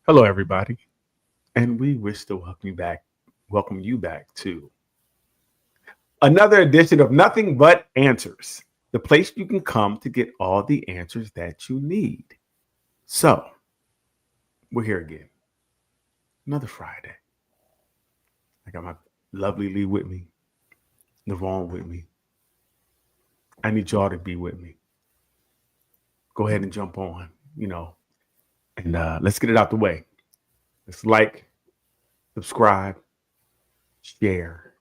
Hello, everybody, and we wish to welcome you back to another edition of Nothing But Answers, the place you can come to get all the answers that you need. So, we're here again, another Friday. I got my lovely Lee with me, Navon with me. I need y'all to be with me. Go ahead and jump on, and let's get it out the way. Let's like, subscribe, share,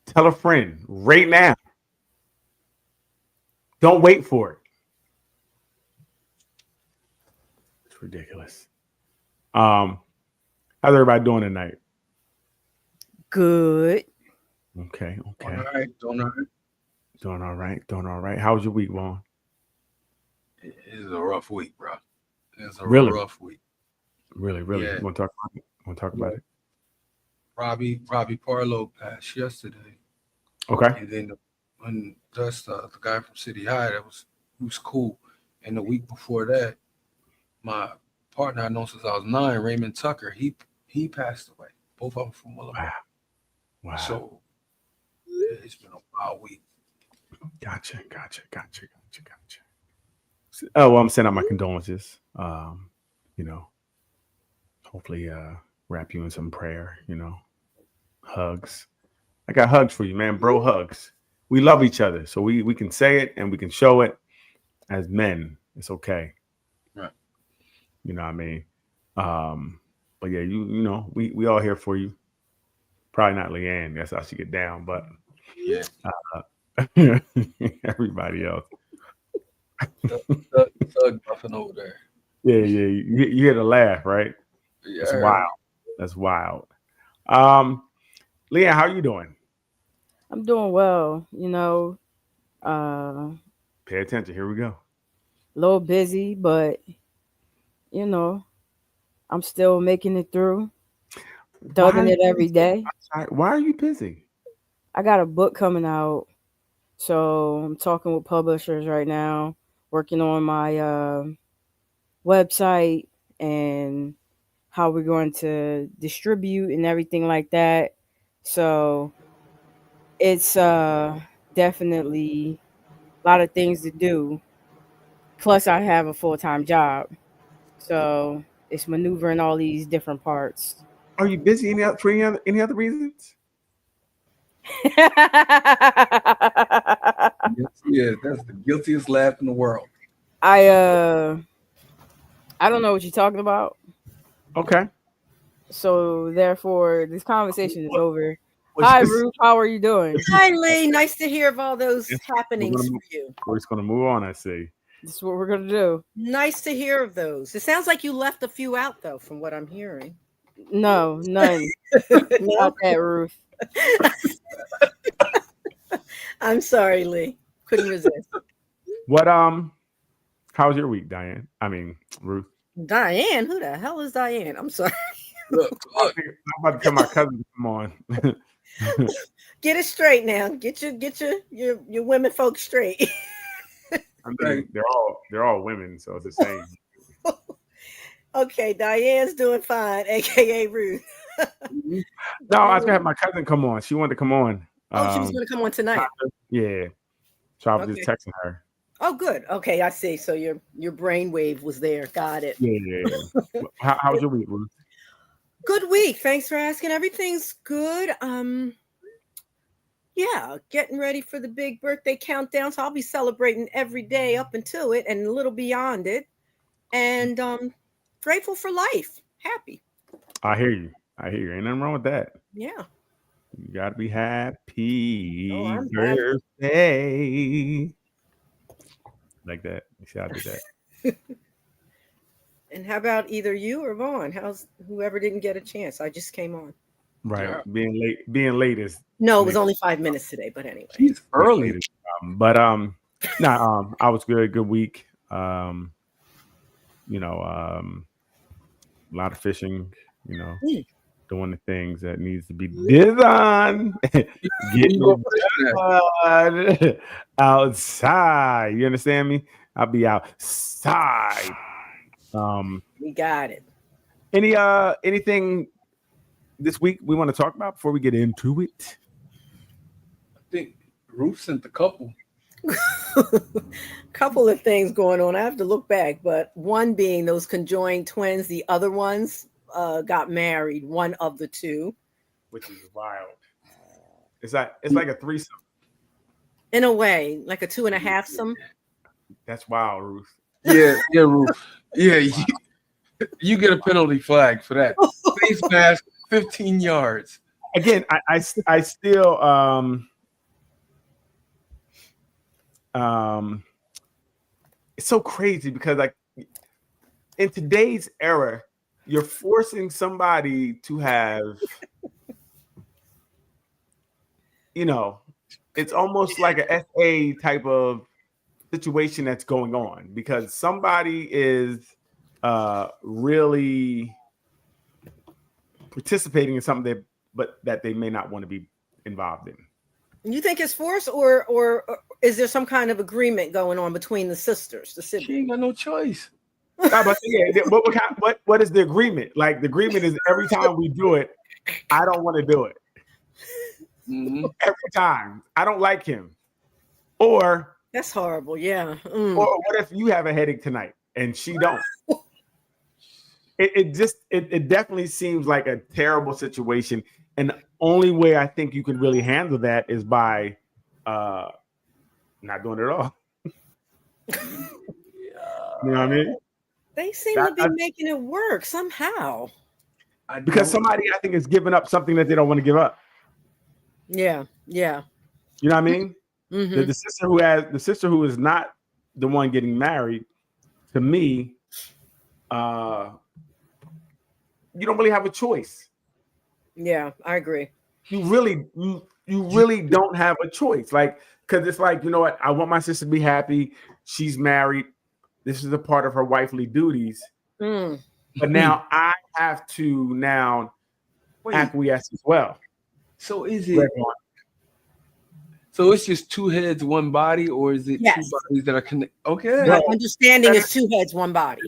tell a friend right now. Don't wait for it. It's ridiculous. Um, how's everybody doing tonight? Good. Okay, All okay. right, doing all right. Doing all right, doing all right. How was your week, Vaughn? It is a rough week, bro. It's a Really? rough week. Really, really. Yeah, You want to talk about it? Want to talk about yeah. it? Robbie Parlow passed yesterday, Okay. and then when just the guy from City High, he was cool. And the week before that, my partner I know since I was 9, Raymond Tucker, he passed away. Both of them from Wow. Willamette. Wow. So it's been a wild week. Gotcha. Oh, well, I'm sending out my condolences. You know, hopefully wrap you in some prayer, hugs. I got hugs for you, man. Bro hugs. We love each other. So we can say it and we can show it as men. It's okay. Right. You know what I mean? But yeah, we all here for you. Probably not Leanne. That's how she get down, but Yeah. everybody else. Thug buffing over there. Yeah. You hear the laugh, right? Yeah, That's I heard wild. That's wild. Um, Leanne, how you doing? I'm doing well. A Pay attention. Here we go. little busy, but you know, I'm still making it through, Why thugging are it you every busy? day. Why are you busy? I got a book coming out, so I'm talking with publishers right now, working on my website and how we're going to distribute and everything like that. So it's definitely a lot of things to do. Plus, I have a full time job. So it's maneuvering all these different parts. Are you busy for any other reasons? Yes, yeah, that's the guiltiest laugh in the world. I I don't know what you're talking about. Okay. So therefore this conversation is What, over. what's Hi this? Ruth, how are you doing? Hi, Lee. Nice to hear of all those Yes, we're happenings gonna for move. you. We're just gonna move on. I see. This is what we're gonna do. Nice to hear of those. It sounds like you left a few out, though, from what I'm hearing. No, none. No, Not that Ruth. I'm sorry, Lee. Couldn't resist. What How was your week, Diane? I mean, Ruth. Diane, who the hell is Diane? I'm sorry. Look, I'm about to tell my cousin to come on. Get it straight now. Get your women folks straight. I right. mean, they're all women, so it's the same. Okay, Diane's doing fine, aka Ruth. Mhm. No, I was gonna have my cousin come on. She wanted to come on. Oh, she was going to come on tonight. Yeah. So I was just Okay. texting her. Oh, good. Okay, I see. So your brainwave was there. Got it. Yeah. How was your week, Ruth? Good week. Thanks for asking. Everything's good. Yeah, getting ready for the big birthday countdown. So I'll be celebrating every day up until it and a little beyond it. And grateful for life. Happy. I hear you. Ain't nothing wrong with that. Yeah. You gotta be Oh, happy I'm happy. birthday. Like that. You see, I did that. And how about either you or Vaughn? How's whoever didn't get a chance? I just came on. Right. Yeah, Being late is No, it was makes only 5 minutes today, but anyway. she's being late early. is but I was good week. You know, a lot of fishing, you know, Mm. doing the things that needs to be done. Who you Getting go fishing at? it done outside. You understand me? I'll be outside. Um, We got it. Anything this week we want to talk about before we get into it? I think Ruth sent the couple. Couple of things going on. I have to look back, but one being those conjoined twins. The other ones got married. One of the two, Which is wild. It's like a threesome. in a way, like a 2.5 some. That's wild, Ruth. Yeah, Ruth. Yeah, you get a penalty flag for that. Face mask, 15 yards. Again, I still it's so crazy because like in today's era, you're forcing somebody to have, it's almost like a SA type of situation that's going on because somebody is really participating in something that they may not want to be involved in. You think it's forced, or is there some kind of agreement going on between the sisters, the She siblings? ain't got no choice. What is the agreement? Like the agreement is every time we do it, I don't want to do it. Mhm. Every time I don't like him, or That's horrible. Yeah. or what if you have a headache tonight and she don't? It definitely seems like a terrible situation, and the only way I think you can really handle that is by not doing it at all. You know what I mean? They seem to be making it work somehow. Because somebody I think is giving up something that they don't want to give up. Yeah. You know what I mean? Mhm. The sister who is not the one getting married, to me, you don't really have a choice. Yeah, I agree. You really don't have a choice. Like, because it's like, you know what? I want my sister to be happy. She's married. This is a part of her wifely duties. Mm. But now I have to acquiesce as well. So is it? So it's just two heads, one body, or is it Yes. two bodies that are connected? Okay. My understanding is two heads, one body.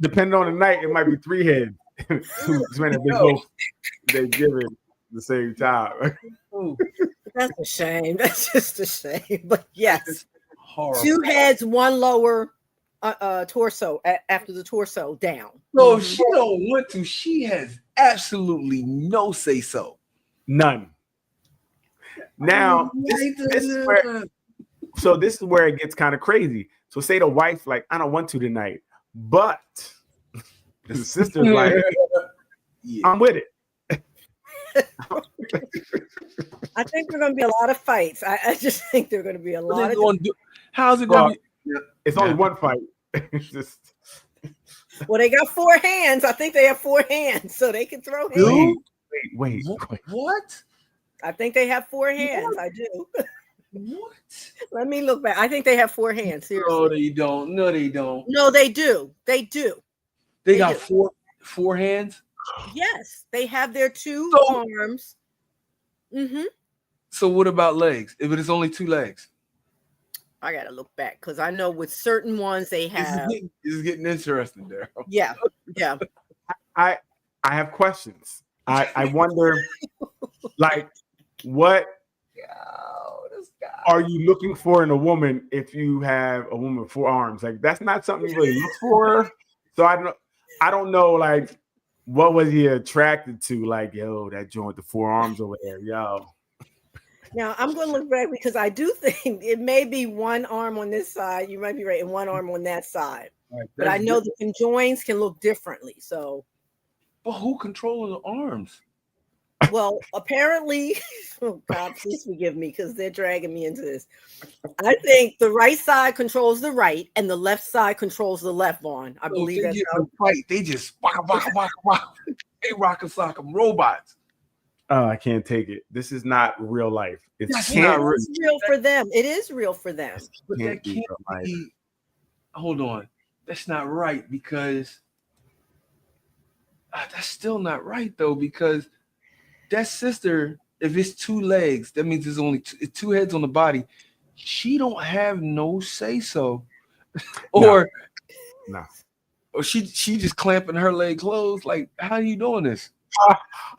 Depending on the night, it might be three heads. They give it the same time. That's a shame. That's just a shame. But yes, Horrible. two heads, one lower torso after the torso down. So if she don't want to, she has absolutely no say so. None. Now, this is where it gets kind of crazy. So say the wife, like, I don't want to tonight, but the sister's like, I'm with it. I think there are going to be a lot of fights. I just think there are going to be a lot of. How's it going to be? It's only one fight. It's just. Well, they got four hands. I think they have four hands, so they can throw hands. Wait. What? I think they have four hands. I do. What? Let me look back. I think they have four hands. Seriously. No, they don't. No, they don't. No, they do. They do. They got four hands. Yes, they have their two arms. Mm-hmm. So what about legs? If it is only two legs, I gotta look back because I know with certain ones they have. This is getting interesting there. Yeah. I have questions. I wonder, like, what are you looking for in a woman if you have a woman with four arms? Like, that's not something you really look for. So I don't know, like, what was he attracted to? Like, yo, that joint, the four arms over there, yo. Now I'm going to look back because I do think it may be one arm on this side. You might be right, and one arm on that side. Right, but I know the conjoins can look differently. So, but who controlling the arms? Well, apparently, oh God, please forgive me because they're dragging me into this. I think the right side controls the right, and the left side controls the left. On I believe that's how fight. They just waka. They rock and sock them robots. Oh, I can't take it. This is not real life. It's real for them. It is real for them. But that can't be. Hold on, that's not right because that's still not right though because that sister, if it's two legs, that means there's only two heads on the body. She don't have no say so, or or she just clamping her leg closed. Like, how are you doing this?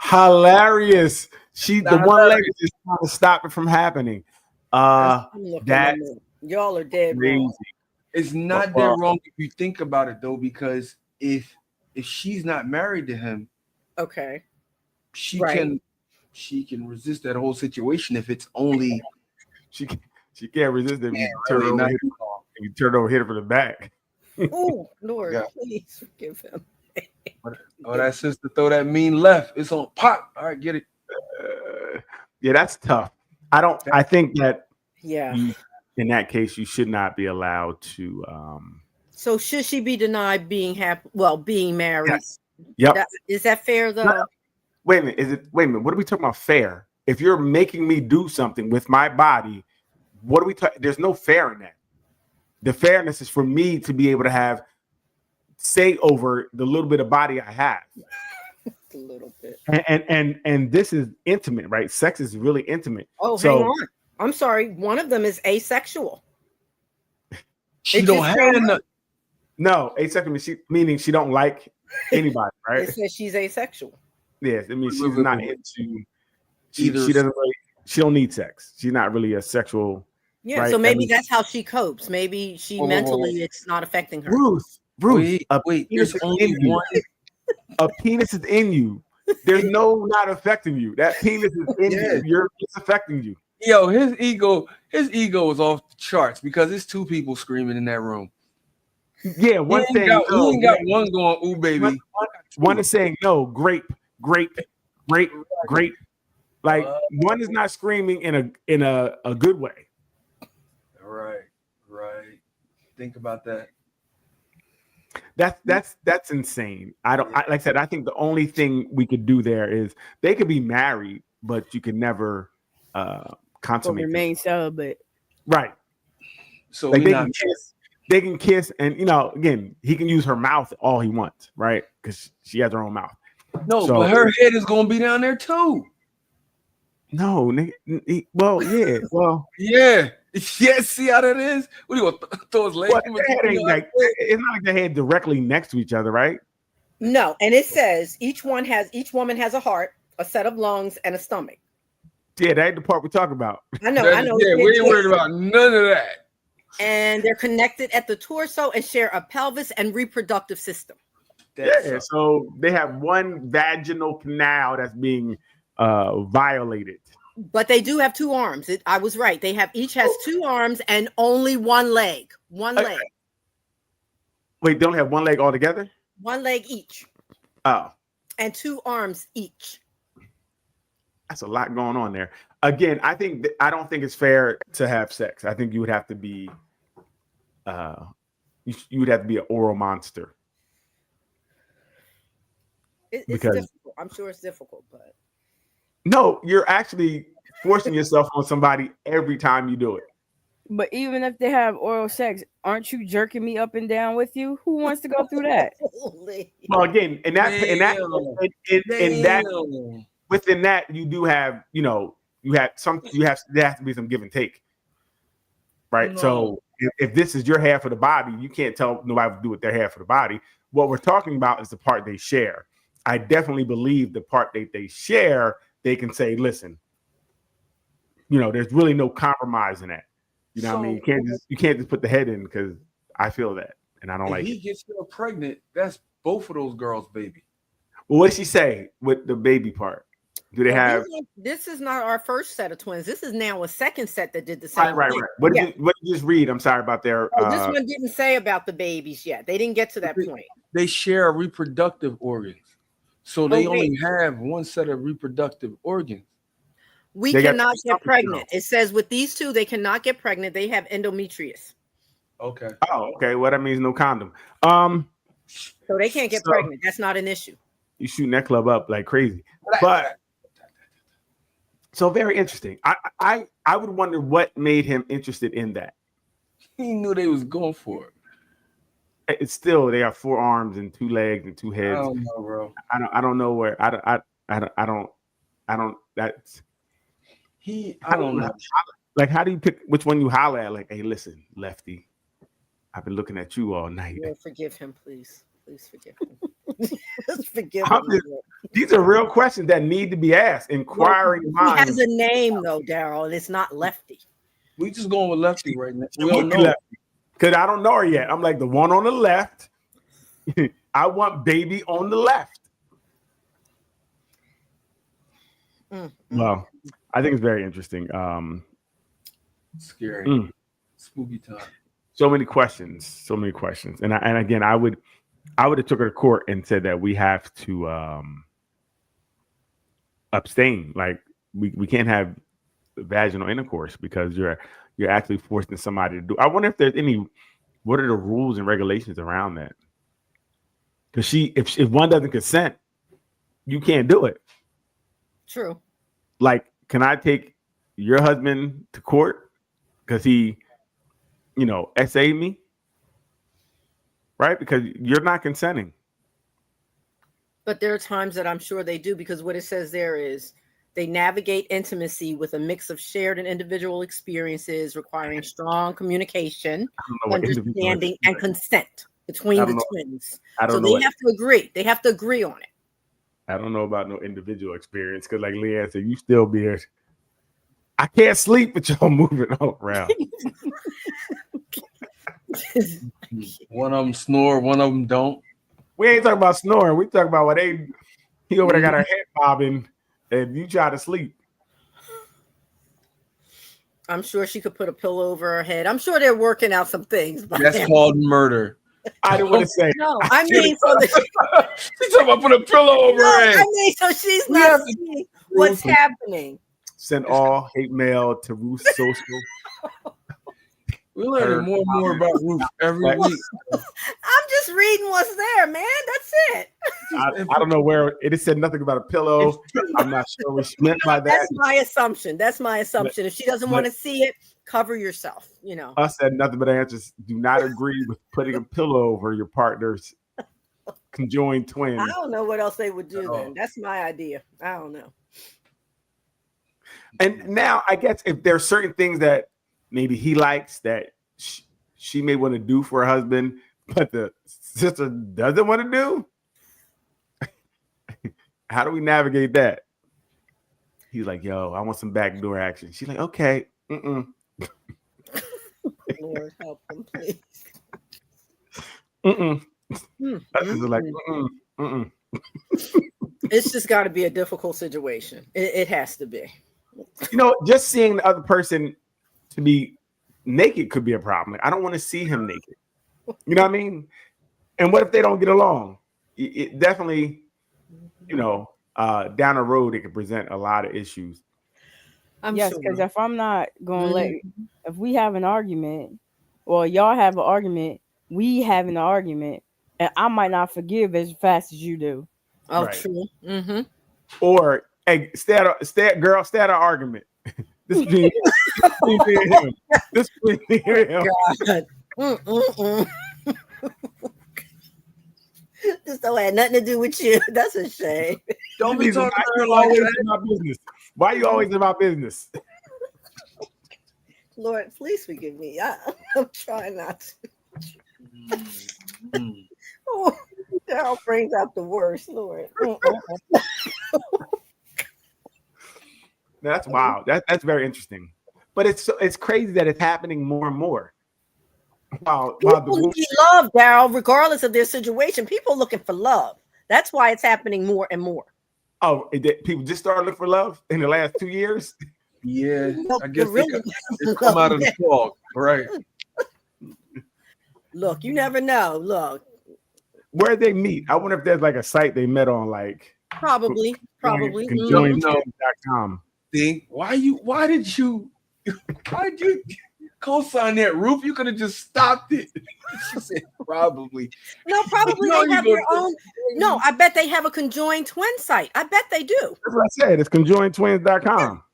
Hilarious. The Not one leg hilarious. is just trying to stop it from happening. I'm looking That's at it. Y'all are dead crazy. wrong. It's not that wrong if you think about it though, because if she's not married to him, Okay. she Right. can resist that whole situation if it's only She can't resist if you really turn over, not hit her from the back. Oh Lord, Yeah. please forgive him. Oh, that sister throw that mean left. It's on pop. All right, get it. Yeah, that's tough. I think that Yeah. in that case, you should not be allowed to. So should she be denied being being married? Yes. Yep. Is that fair though? No. Wait a minute. Wait a minute. What are we talking about? Fair? If you're making me do something with my body, what are we talking? There's no fair in that. The fairness is for me to be able to have say over the little bit of body I have. A little bit. And this is intimate, right? Sex is really intimate. Oh, So, hang on. I'm sorry. One of them is asexual. She don't have no asexual meaning she don't like anybody, right? It says she's asexual. Yes, it means she's not into. She Either- doesn't really. She don't need sex. She's not really a sexual. Yeah, right? so maybe that's how she copes. Maybe she Whoa. mentally it's not affecting her. Ruth. Wait, a wait. penis There's is only in you. one. A penis is in you. There's no not affecting you. That penis is in you. It's affecting you. Yo, his ego is off the charts because it's two people screaming in that room. Yeah, one He thing. ain't got one going, ooh, baby. One is saying no, grape. Like one is not screaming in a good way. Right. Think about that. That's insane. Like I said, I think the only thing we could do there is they could be married, but you can never consummate. Remain celibate. Right. So like they can kiss, and again, he can use her mouth all he wants, right? Because she has her own mouth. No, but her head is gonna be down there too. No, nigga. Well, yeah. Well, yeah. See how that is? What do you want? Throw his leg? It's not like they head directly next to each other, right? No, and it says each woman has a heart, a set of lungs, and a stomach. Yeah, that ain't the part we're talking about. I know. Yeah, we ain't worried about none of that. And they're connected at the torso and share a pelvis and reproductive system. So they have one vaginal canal that's being violated. But they do have two arms. I was right. They each has two arms and only one leg. One leg. Wait, they only have one leg altogether? One leg each. Oh. And two arms each. That's a lot going on there. Again, I don't think it's fair to have sex. I think you would have to be you would have to be an oral monster. It's difficult. I'm sure it's difficult, but no, you're actually forcing yourself on somebody every time you do it. But even if they have oral sex, aren't you jerking me up and down with you? Who wants to go through that? Well, again, within that, you do have, there has to be some give and take, right? No. So if this is your half of the body, you can't tell nobody to do with their half of the body. What we're talking about is the part they share. I definitely believe the part that they share, they can say, listen, there's really no compromise in that. You know what I mean? You can't just put the head in because I feel that and I don't like it. If he gets her pregnant, that's both of those girls' baby. Well, what did she say with the baby part? Do they have? This is not our first set of twins. This is now a second set that did the same. Right. What did you just read? I'm sorry about their. This one didn't say about the babies yet. They didn't get to that point. They share reproductive organs, so they only have one set of reproductive organs. We cannot get pregnant. It says with these two, they cannot get pregnant. They have endometrius. Okay. Oh, okay. Well, that means no condom. So they can't get pregnant. That's not an issue. You shooting that club up like crazy, but. So very interesting. I would wonder what made him interested in that. He knew they was going for it. It's still they have 4 arms and 2 legs and 2 heads. I don't know, bro. I don't know where I don't. That's I don't know. Like, how do you pick which one you holler at? Like, hey, listen, Lefty, I've been looking at you all night. Forgive him, please. please forgive me. Just forgive I'm me. just- these are real questions that need to be asked. Inquiring He minds. has a name though, Daryl, and it's not Lefty. We just going with Lefty right now. We Would don't be know. Lefty. Because I don't know her yet. I'm like the one on the left. I want baby on the left. Well, I think it's very interesting. Scary. Mm. Spooky time. So many questions. And again, I would have took her to court and said that we have to abstain. Like we can't have vaginal intercourse because you're actually forcing somebody to do. I wonder if there's any. What are the rules and regulations around that? Because if one doesn't consent, you can't do it. True. Like, can I take your husband to court because he, essayed me? Right? Because you're not consenting. But there are times that I'm sure they do, because what it says there is they navigate intimacy with a mix of shared and individual experiences requiring strong communication, understanding, and consent between the twins. So they have to agree. They have to agree on it. I don't know about no individual experience because, like Leanne said, you still be here. I can't sleep with y'all moving all around. One of them snore, one of them don't. We ain't talking about snoring. We talking about he over there got her head bobbing and you try to sleep. I'm sure she could put a pillow over her head. I'm sure they're working out some things. That's called murder. I didn't want to say. No, I mean, so she's talking about put a pillow over her head. I mean, so she's not seeing what's happening. Send all hate mail to Ruth Social. We're learning more and more about Ruth every week. I'm just reading what's there, man. That's it. I don't know where it said nothing about a pillow. I'm not sure what she meant by that. That's my assumption. If she doesn't want to see it, cover yourself. I said nothing but answers. Do not agree with putting a pillow over your partner's conjoined twin. I don't know what else they would do then. That's my idea. I don't know. And now I guess if there are certain things that maybe he likes that she may want to do for her husband, but the sister doesn't want to do. How do we navigate that? He's like, yo, I want some backdoor action. She's like, okay. Lord help him, please. Like, It's just got to be a difficult situation. It has to be. Just seeing the other person to be naked could be a problem. Like, I don't want to see him naked. You know what I mean? And what if they don't get along? It definitely, down the road, it could present a lot of issues. Yes, because if I'm not going to if we have an argument, or y'all have an argument, we having an argument, and I might not forgive as fast as you do. Oh, right. True. Mm-hmm. Or, hey, stay at an argument. This between him. This between him. God. This don't have nothing to do with you. That's a shame. Don't be talking to her like that. Business. Why are you always in my business? Lord, please forgive me. I'm trying not to. Oh, Daryl brings out the worst, Lord. That's wild. That's very interesting. But it's crazy that it's happening more and more. Wow. People need love, Daryl, regardless of their situation. People looking for love. That's why it's happening more and more. Oh, people just started looking for love in the last 2 years? Yeah. I guess it's come out of the fog. Right. Look, you never know. Look. Where they meet? I wonder if there's like a site they met on, like probably. Conjoined.com. Why did you co-sign that, Ruth? You could have just stopped it. She said probably. No, probably they have their own. No, I bet they have a conjoined twin site. I bet they do. That's what I said. It's conjoinedtwins.com.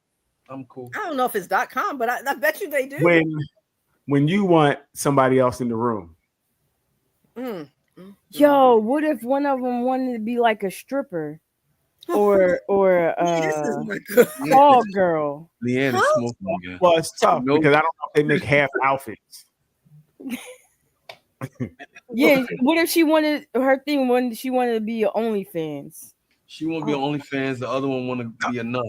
I'm cool. I don't know if it's .com, but I bet you they do. When you want somebody else in the room. Yo, what if one of them wanted to be like a stripper? Or call girl. Leanne is smoking again. Well, it's tough because I don't know if they make half outfits. Yeah, what if she wanted her thing when she wanted to be a OnlyFans? She won't be on OnlyFans. The other one want to be a nun.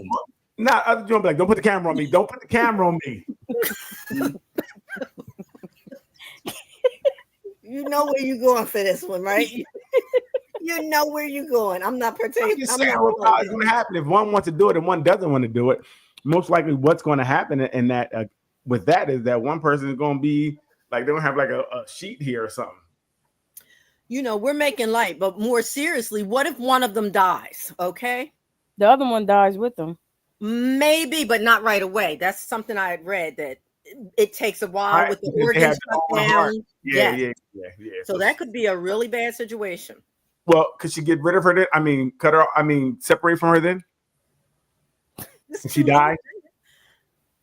Not other Joe be like, don't put the camera on me. Don't put the camera on me. You know where you're going for this one, right? You know where you're going. I'm not I'm participating. just saying what's going to happen if one wants to do it and one doesn't want to do it. Most likely, what's going to happen in that with that is that one person is going to be like they don't have like a sheet here or something. You know, we're making light, but more seriously, what if one of them dies? Okay, The other one dies with them. maybe, but not right away. That's something I had read that it takes a while Right, with the because they organs have shut their own heart. down. Yeah, Yes. yeah. So that could be a really bad situation. Well, could she get rid of her then? I mean, cut her. I mean, separate from her then? This If she too late. died?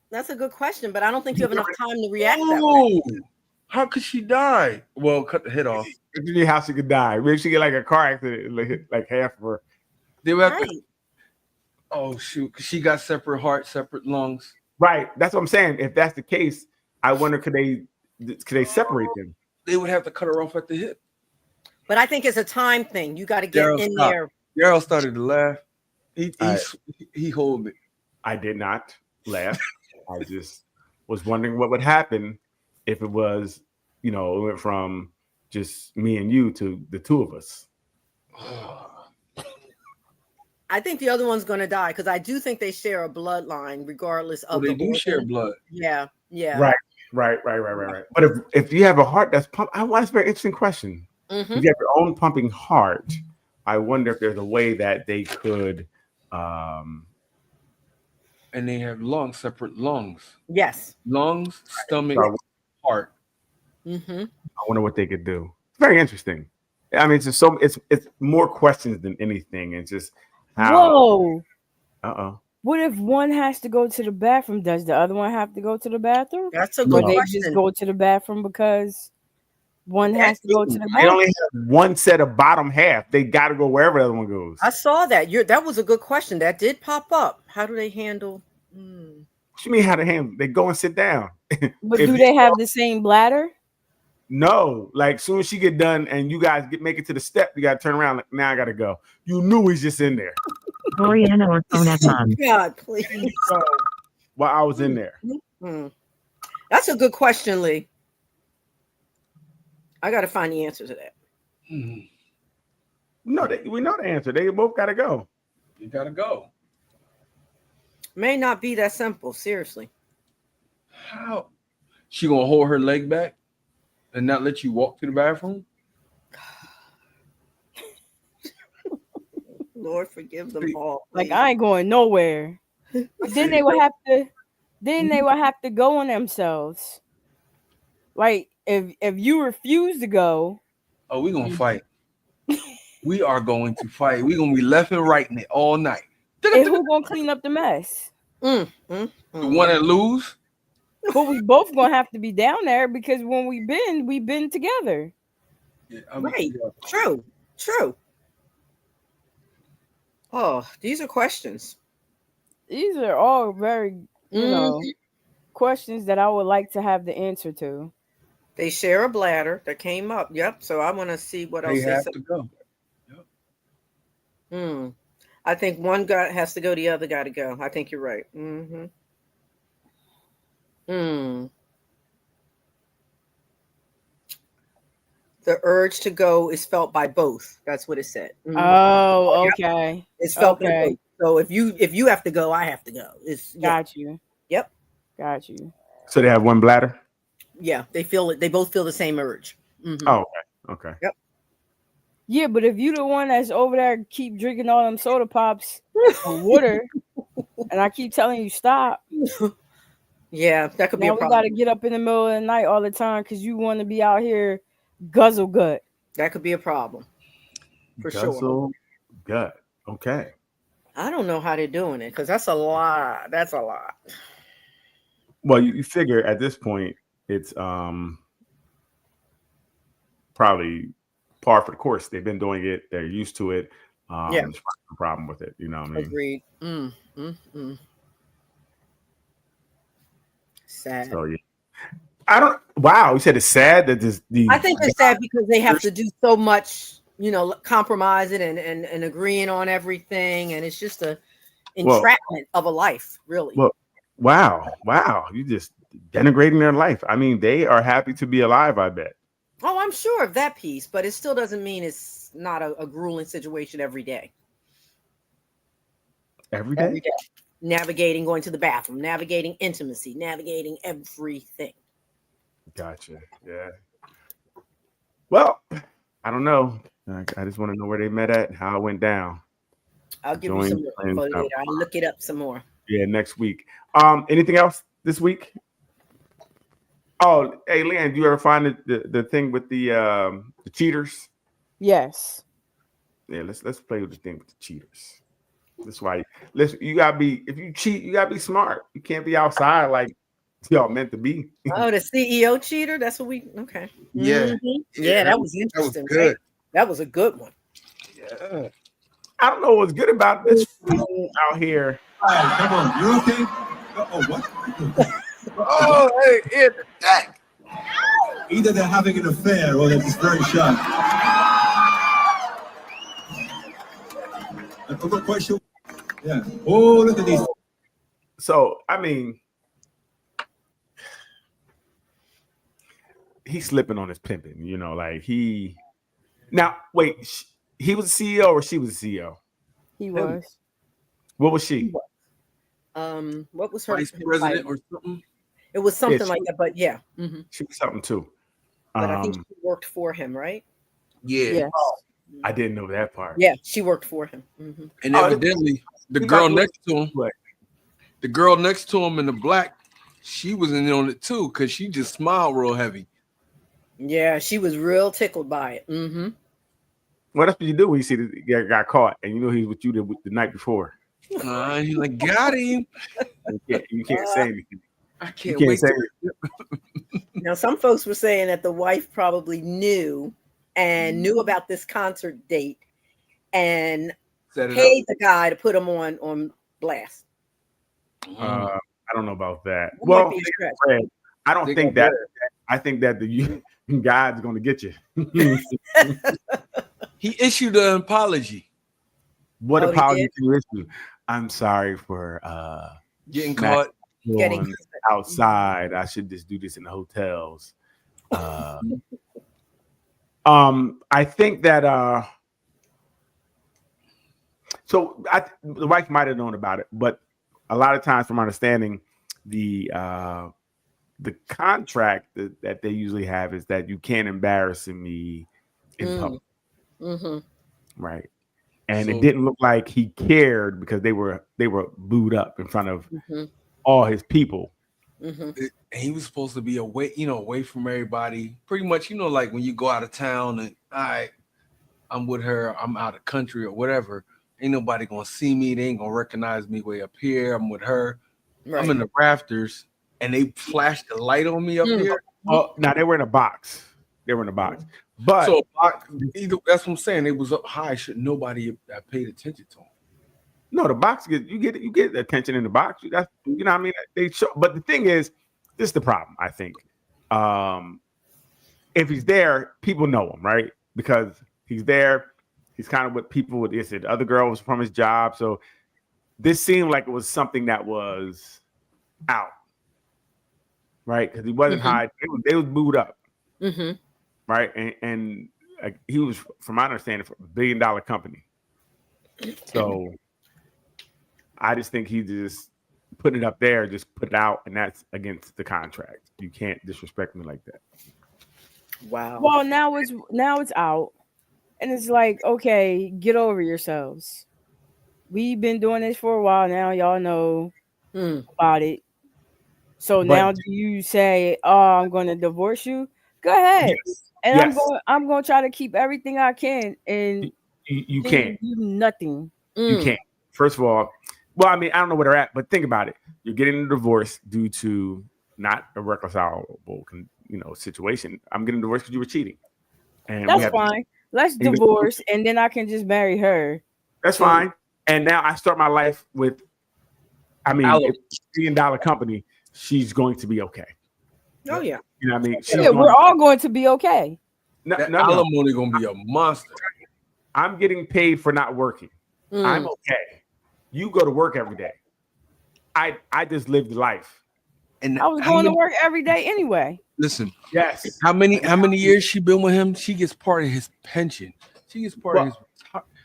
That's a good question, but I don't think you have enough time to react that way. Oh, how could she die? Well, cut the head off. Usually how she could die. Maybe she get like a car accident, like half of her. They would have Right. to, oh shoot, 'cause she got separate heart, separate lungs. Right. That's what I'm saying. If that's the case, I wonder could they separate them? They would have to cut her off at the hip. But I think it's a time thing. You got to get Daryl, in stop. there. Daryl started to laugh. Alright. He hold it. I did not laugh. I just was wondering what would happen if it was, it went from just me and you to the two of us. I think the other one's going to die because I do think they share a bloodline, regardless Oh, of they the do organ. share blood. Yeah. Right. But if you have a heart that's pumping, that's a very interesting question. Mhm. If you have your own pumping heart, I wonder if there's a way that they could. And they have lungs, separate lungs. Yes. Lungs, stomach, So heart. Mm-hmm. I wonder what they could do. It's very interesting. I mean, it's more questions than anything. It's just how. Whoa. What if one has to go to the bathroom? Does the other one have to go to the bathroom? That's a Or good they question. just go to the bathroom because one has to go to the They bathroom? only have one set of bottom half. They got to go wherever the other one goes. I saw that. That was a good question. That did pop up. How do they handle? What you mean how to handle? They go and sit down. But If do you they have the same bladder? No, like soon as she get done and you guys make it to the step, you gotta turn around. Like, now I gotta go. You knew he's just in there Oriana or phone at mom. God, please. while I was in there. That's a good question, Lee. I got to find the answer to that. No, we know the answer. They both gotta go. You gotta go. May not be that simple. Seriously. How? She gonna hold her leg back and not let you walk to the bathroom? Lord, forgive them all. Like please. I ain't going nowhere. Then they would have to go on themselves. Like if you refuse to go, Oh, we gonna fight. We are going to fight. We're gonna be left and right in it all night. and who gonna clean up the mess? The one that lose, But we both gonna have to be down there because when we've been together. Right. True. Oh, these are questions. These are all very, questions that I would like to have the answer to. They share a bladder that came up. Yep. So I want to see what else they they have said. to go. I think one guy has to go, the other got to go. I think you're right. The urge to go is felt by both. That's what it said. Oh, okay. It's felt by Okay. both. So if you have to go, I have to go. Got you. Yep. Got you. So they have one bladder. Yeah, they feel it. They both feel the same urge. Oh, okay. Yep. Yeah, but if you the one that's over there keep drinking all them soda pops and water, and I keep telling you stop, Yeah, that could be now a we problem. gotta get up in the middle of the night all the time because you want to be out here guzzle gut. That could be a problem. For sure. Guzzle gut. Okay. I don't know how they're doing it because that's a lot. That's a lot. Well, you figure at this point it's probably par for the course. They've been doing it. They're used to it. Yeah. There's no problem with it. You know what I mean? Agreed. Sad. So yeah. I don't. Wow, you said it's sad that this. I think it's sad because they have to do so much, compromising and agreeing on everything, and it's just a entrapment of a life, really. Well, wow, you just denigrating their life. I mean, they are happy to be alive, I bet. Oh, I'm sure of that piece, but it still doesn't mean it's not a grueling situation every day. Every day? Every day. Navigating going to the bathroom, navigating intimacy, navigating everything. Gotcha. Yeah. Well, I don't know. I just want to know where they met at and how it went down. I'll give you some more info later. I'll look it up some more. Yeah, next week. Anything else this week? Oh, hey, Leanne, do you ever find the thing with the cheaters? Yes. Yeah, let's play with the thing with the cheaters. That's why you gotta be, if you cheat, you gotta be smart. You can't be outside like y'all meant to be. Oh, the CEO cheater. That's what okay. Yeah. Mm-hmm. Yeah, that was interesting. That was good. Right? That was a good one. Yeah. I don't know what's good about this out here. All right, come on, you okay? Oh, what? Oh, hey, it's that. Either they're having an affair or they're just very shy. I'm not quite sure. Yeah. Oh, look at these. So, I mean, he's slipping on his pimping, like he. Now, wait, he was CEO or she was CEO? He was. What was she? What was her Vice president or something? It was something like that, but yeah. Mm-hmm. She was something too. But I think she worked for him, right? Yeah. Yes. I didn't know that part. Yeah, she worked for him. Mm-hmm. And evidently, the girl next to him in the black, she was in on it too, because she just smiled real heavy. Yeah, she was real tickled by it. Mm-hmm. What else did you do when you see the guy got caught and he was with you the night before? He's like, got him. You can't say anything. I can't wait. Now, some folks were saying that the wife probably knew about this concert date and paid the guy to put him on blast. I don't know about that. That well, might be a stretch. I don't think that. I think that the God's going to get you. He issued an apology. What apology can you issue? I'm sorry for getting caught. Outside. I should just do this in the hotels. I think that the wife might have known about it, but a lot of times, from my understanding, the contract that they usually have is that you can't embarrass me in public, right? And it didn't look like he cared because they were booed up in front of all his people. He was supposed to be away from everybody. Pretty much, like when you go out of town and I'm with her, I'm out of country or whatever. Ain't nobody gonna see me. They ain't gonna recognize me way up here. I'm with her. Right. I'm in the rafters, and they flashed the light on me up here. Oh, now they were in a box. But so that's what I'm saying. It was up high. Should nobody have paid attention to him? No, the box you get attention in the box. That's what I mean. They show, but the thing is, this is the problem. I think if he's there, people know him, right? Because he's there. He's kind of with people. With this, the other girl was from his job, so this seemed like it was something that was out, right? Because he wasn't high. They was booed up, right? And he was, from my understanding, for $1 billion company. So I just think he just put it up there, just put it out, and that's against the contract. You can't disrespect me like that. Wow. Well, now it's out, and it's like, okay, get over yourselves. We've been doing this for a while now. Y'all know about it. So now, do you say, "Oh, I'm going to divorce you"? Go ahead, and I'm going to try to keep everything I can, and you can't do nothing. You can't. First of all, well, I mean, I don't know where they're at, but think about it. You're getting a divorce due to not a reconcilable, situation. I'm getting divorced because you were cheating, and that's fine. Let's divorce, and then I can just marry her. That's fine. And now I start my life with, if it's $1 billion company, she's going to be okay. Oh yeah. You know what I mean? She's Yeah, we're all going to be okay. no, That no, no. alimony gonna be a monster. I'm getting paid for not working. I'm okay. You go to work every day. I just lived life. And I was how going to many- work every day anyway. Listen, Yes. how many years she been with him? She gets part of his pension. She gets part of his.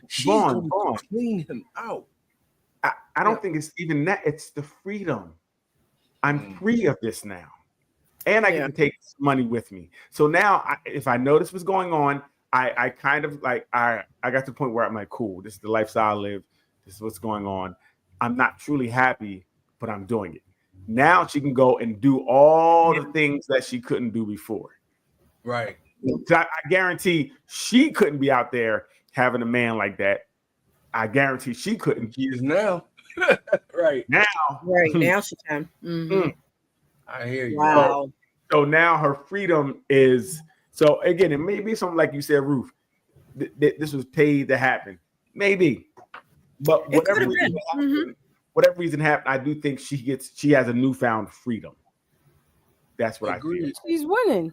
She's Vaughn, going to clean him out. I don't think it's even that. It's the freedom. I'm free of this now. And I get to take money with me. So now, if I notice what's going on, I kind of like, I got to the point where I'm like, cool, this is the lifestyle I live. This is what's going on. I'm not truly happy, but I'm doing it. Now she can go and do all the things that she couldn't do before. Right. So I guarantee she couldn't be out there having a man like that. I guarantee she couldn't. She is now. Right. Now. Right now she can. Mhm. I hear you. Wow. So now her freedom is, so again, it may be something like you said, Ruth, this was paid to happen. Maybe. But It whatever could have reason, been. happened, whatever reason happened, I do think she has a newfound freedom. That's what Agreed. I feel. She's winning.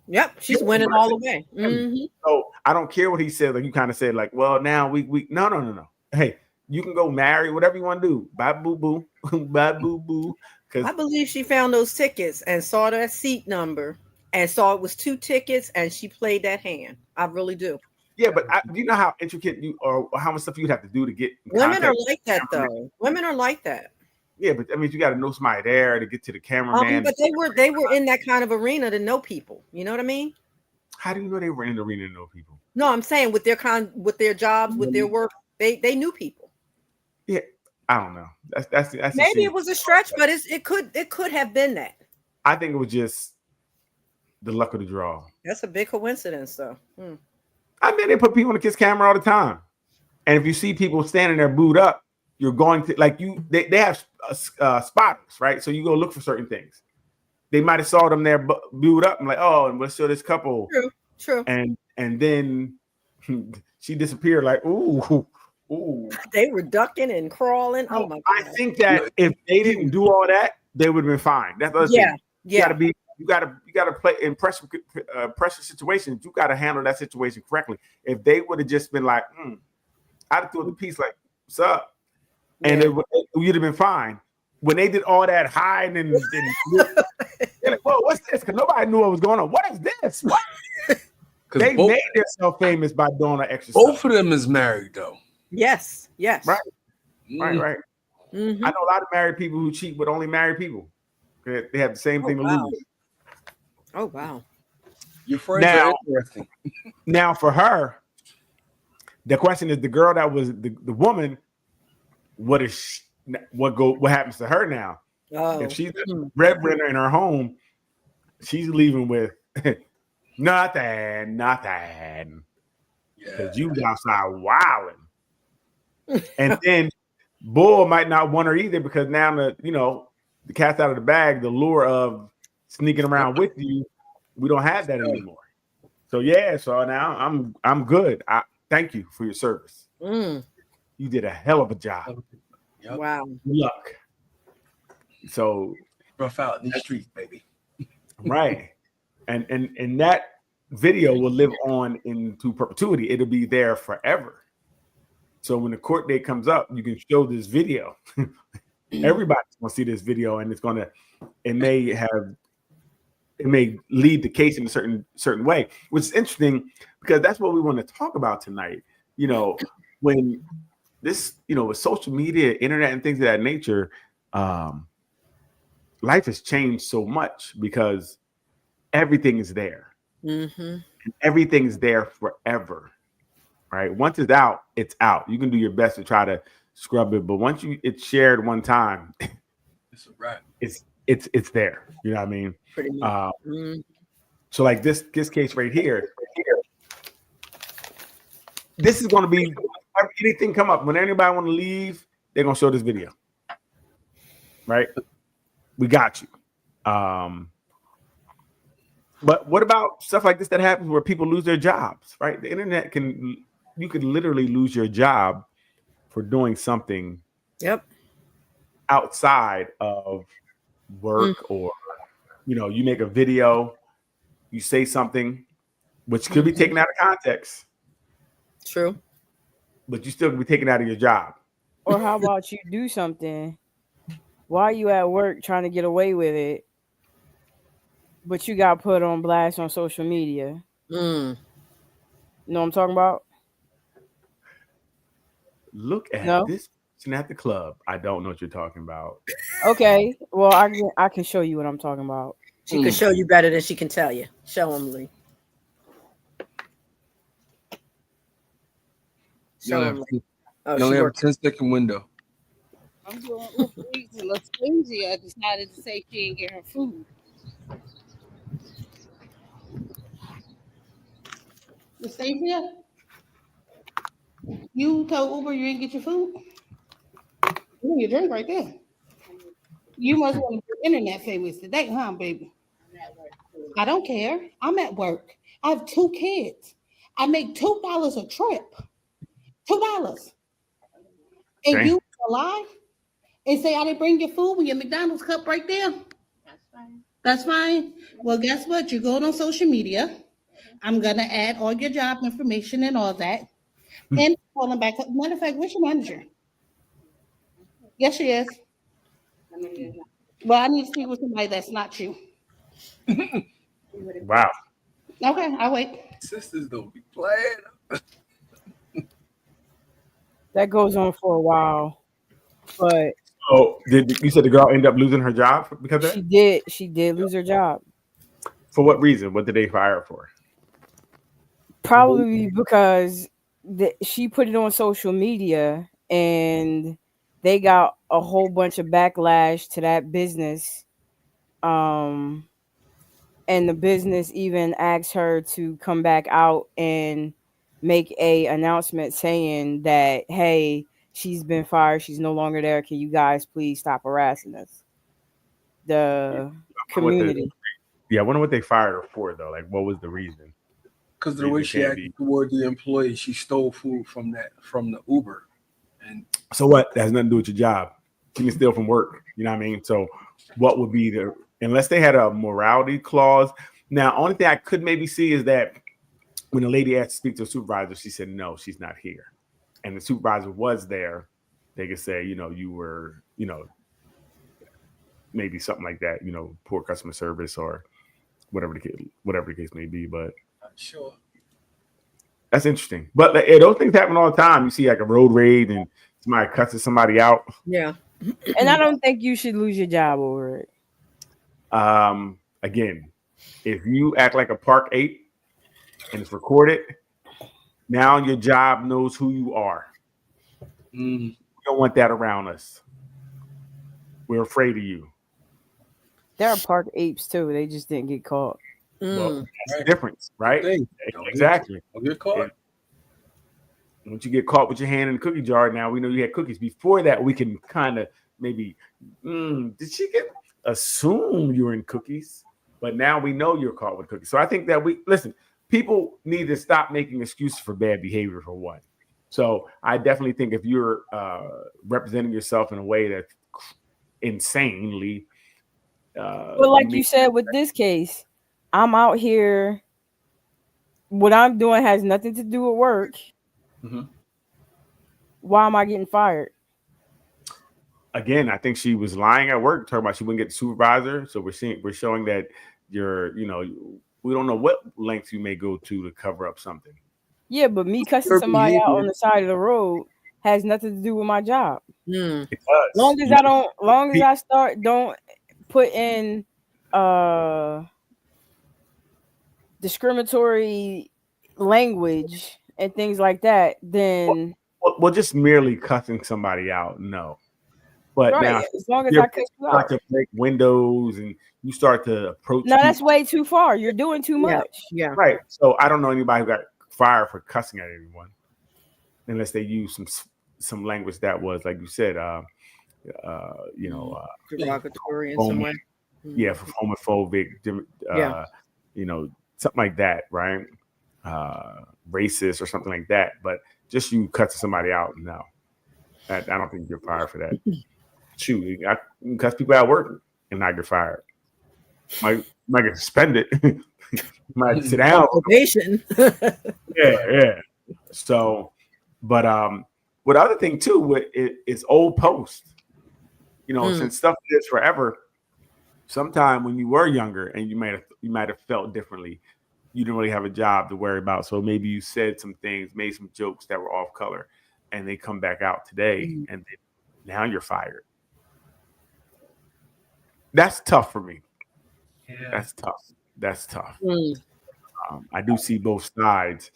Yep, she's winning all the way. Mhm. So I don't care what he said. Like you kind of said, like, well, now we no. Hey, you can go marry, whatever you want to do. Bye boo boo. Bye boo boo. I believe she found those tickets and saw that seat number and saw it was 2 tickets and she played that hand. I really do. Yeah, but do you know how intricate you or how much stuff you'd have to do to get in Women contact are with like the that cameraman? though. Women are like that. Yeah, but I mean, you got to know somebody there to get to the cameraman. But they were in that kind of arena to know people. You know what I mean? How do you know they were in the arena to know people? No, I'm saying with their jobs, with their work, they knew people. Yeah, I don't know. That's Maybe it was a stretch, but it could have been that. I think it was just the luck of the draw. That's a big coincidence, though. I mean, they put people on the kiss camera all the time, and if you see people standing there booed up, you're going to like you. They have spotters, right? So you go look for certain things. They might have saw them there booed up and like, oh, and let's show this couple. True. And then she disappeared. Like, ooh. They were ducking and crawling. Oh my God! I think that if they didn't do all that, they would have been fine. That's the other thing. You gotta play in pressure situations. You gotta handle that situation correctly. If they would have just been like, I'd have threw the piece like, what's up? And you'd have been fine. When they did all that hiding and they're like, whoa, what's this? Because nobody knew what was going on. What is this? What? They made themselves famous by doing that extra both stuff. of them is married though. Yes. Right. Right. Mm-hmm. I know a lot of married people who cheat with only married people. They have the same thing to lose. Oh wow! Your friends are interesting. Now for her, the question is: the girl that was the woman. What happens to her now? If she's a breadwinner in her home, she's leaving with nothing. Because you was outside wilding. And then Bull might not want her either because now the cat's out of the bag, the lure of sneaking around with you, we don't have that anymore. So so now I'm good. Thank you for your service. You did a hell of a job. Yep. Wow. Good luck. So rough out in the streets, baby. Right. And that video will live on into perpetuity. It'll be there forever. So when the court date comes up, you can show this video. Everybody's gonna see this video, and it may lead the case in a certain way, which is interesting because that's what we want to talk about tonight. When this, with social media, internet, and things of that nature, life has changed so much because everything is there. Mm-hmm. And everything's there forever. Right? Once it's out, it's out. You can do your best to try to scrub it, but once it's shared one time, it's a wrap. It's there. You know what I mean? Pretty much. So like this case right here, this is going to be anything come up when anybody want to leave, they're going to show this video. Right? We got you. But what about stuff like this that happens where people lose their jobs, right? The internet you could literally lose your job for doing something outside of work or you make a video, you say something, which could be taken out of context, True. but you still could be taken out of your job. Or how about you do something while you at work trying to get away with it, but you got put on blast on social media? Mm. You know what I'm talking about? Look at No? this person at the club. I don't know what you're talking about. Okay. Well, I can show you what I'm talking about. She could show you better than she can tell you. Show him, Lee. You only have, Oh, you only she have a worked. 10-second window. I'm doing Uber Eats and Lastasia decided to say she ain't get her food. Lastasia, you told Uber you didn't get your food? You your drink right there. You must want to be internet famous today, huh, baby? I don't care. I'm at work. I have 2 kids. I make $2 a trip. $2. And Okay. you lie and say I didn't bring your food with your McDonald's cup right there? That's fine. That's fine. Well, guess what? You're going on social media. I'm gonna add all your job information and all that. And calling back up. Matter of fact, where's your manager? Yes, she is. Well, I need to speak with somebody that's not you. Wow. Okay, I'll wait. Sisters don't be playing. That goes on for a while, but So did you said the girl end up losing her job because of that? she did lose her job. For what reason? What did they fire her for? Probably because she put it on social media and they got a whole bunch of backlash to that business. And the business even asked her to come back out and make a announcement saying that, hey, she's been fired. She's no longer there. Can you guys please stop harassing us? The community. I wonder what they fired her for, though. Like, what was the reason? Because the way she acted toward the employee, she stole food from the Uber. And so what? That has nothing to do with your job. She can steal from work. You know what I mean? So what would be unless they had a morality clause. Now, only thing I could maybe see is that when the lady asked to speak to a supervisor, she said, no, she's not here. And the supervisor was there. They could say, you were, maybe something like that, poor customer service or whatever the case may be. But sure, that's interesting. But those things happen all the time. You see like a road rage and somebody cuts somebody out. Yeah. And I don't think you should lose your job over it. Again, if you act like a park ape and it's recorded, now your job knows who you are. We don't want that around us. We're afraid of you. There are park apes too. They just didn't get caught. Well, that's the difference, right? Exactly. Don't get caught. And once you get caught with your hand in the cookie jar, now we know you had cookies. Before that, we can kind of maybe, did she assume you were in cookies? But now we know you're caught with cookies. So I think that people need to stop making excuses for bad behavior for one. So I definitely think if you're representing yourself in a way that's insanely, but like you said with this case, I'm out here. What I'm doing has nothing to do with work. Mm-hmm. Why am I getting fired? Again, I think she was lying at work, talking about she wouldn't get the supervisor. So we're showing that we don't know what lengths you may go to cover up something. Yeah, but me cussing somebody out on the side of the road has nothing to do with my job. It does. Long as I don't put in discriminatory language and things like that, then well, just merely cussing somebody out, no. But right, now, as long as I cuss you out, to break windows and you start to approach. No, that's way too far. You're doing too much. Yeah. Right. So I don't know anybody who got fired for cussing at anyone, unless they use some language that was, like you said, derogatory in some way. Yeah, for homophobic, something like that, right? Racist or something like that. But just you cussing somebody out, no. I don't think you're fired for that. Shoot, you can cuss people at work and not get fired. might get suspended. Might sit down. Probation. Yeah. So, but what other thing too with it is old posts. You know, since stuff is forever. Sometime when you were younger and you might have felt differently, you didn't really have a job to worry about. So maybe you said some things, made some jokes that were off color, and they come back out today, and now you're fired. That's tough for me. Yeah. That's tough. I do see both sides.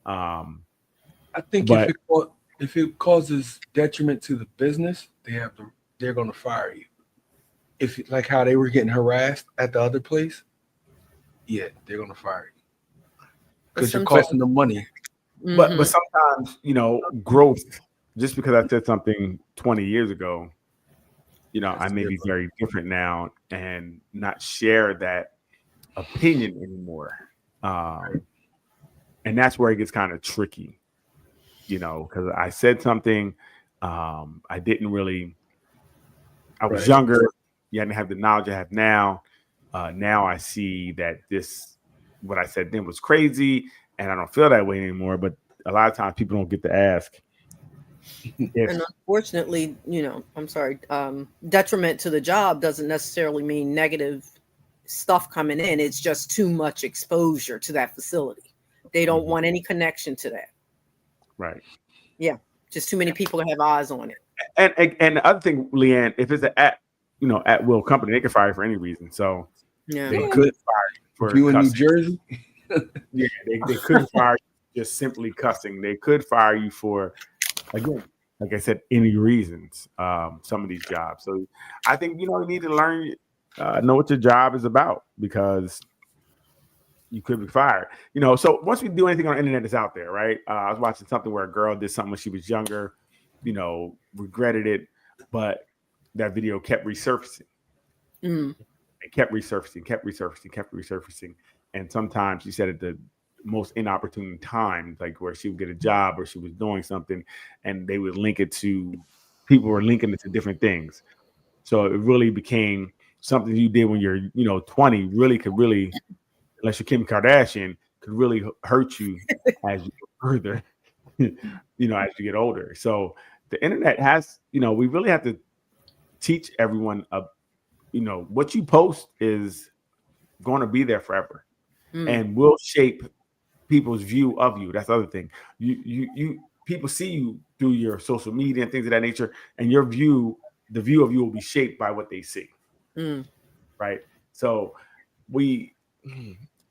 I think but- if it causes detriment to the business, they're going to fire you. If like how they were getting harassed at the other place, yeah, they're going to fire you because you're costing them money. But sometimes, you know, growth, just because I said something 20 years ago, you know, I may be very different now and not share that opinion anymore. And that's where it gets kind of tricky, you know, because I said something, I was younger. You didn't have the knowledge I have now. Now I see that what I said then was crazy, and I don't feel that way anymore. But a lot of times people don't get to ask. And unfortunately, you know, I'm sorry, detriment to the job doesn't necessarily mean negative stuff coming in. It's just too much exposure to that facility. They don't want any connection to that. Right. Yeah. Just too many people to have eyes on it. And the other thing, Leanne, if it's at will company, they can fire you for any reason. So Yeah. they could fire you for You in New cussing. Jersey? Yeah, they could fire you just simply cussing. They could fire you for, again, like I said, any reasons. Some of these jobs. So I think you need to learn, know what your job is about, because you could be fired. You know, so once we do anything on the internet, it's out there, right? I was watching something where a girl did something when she was younger, you know, regretted it, but that video kept resurfacing. It kept resurfacing. And sometimes she said at the most inopportune times, like where she would get a job or she was doing something, and they would link it to, people were linking it to different things. So it really became something you did when you're, 20, really could really, unless you're Kim Kardashian, could really hurt you as you go further, as you get older. So the internet has, we really have to teach everyone, what you post is going to be there forever and will shape people's view of you. That's the other thing. You people see you through your social media and things of that nature, and the view of you will be shaped by what they see. Right. So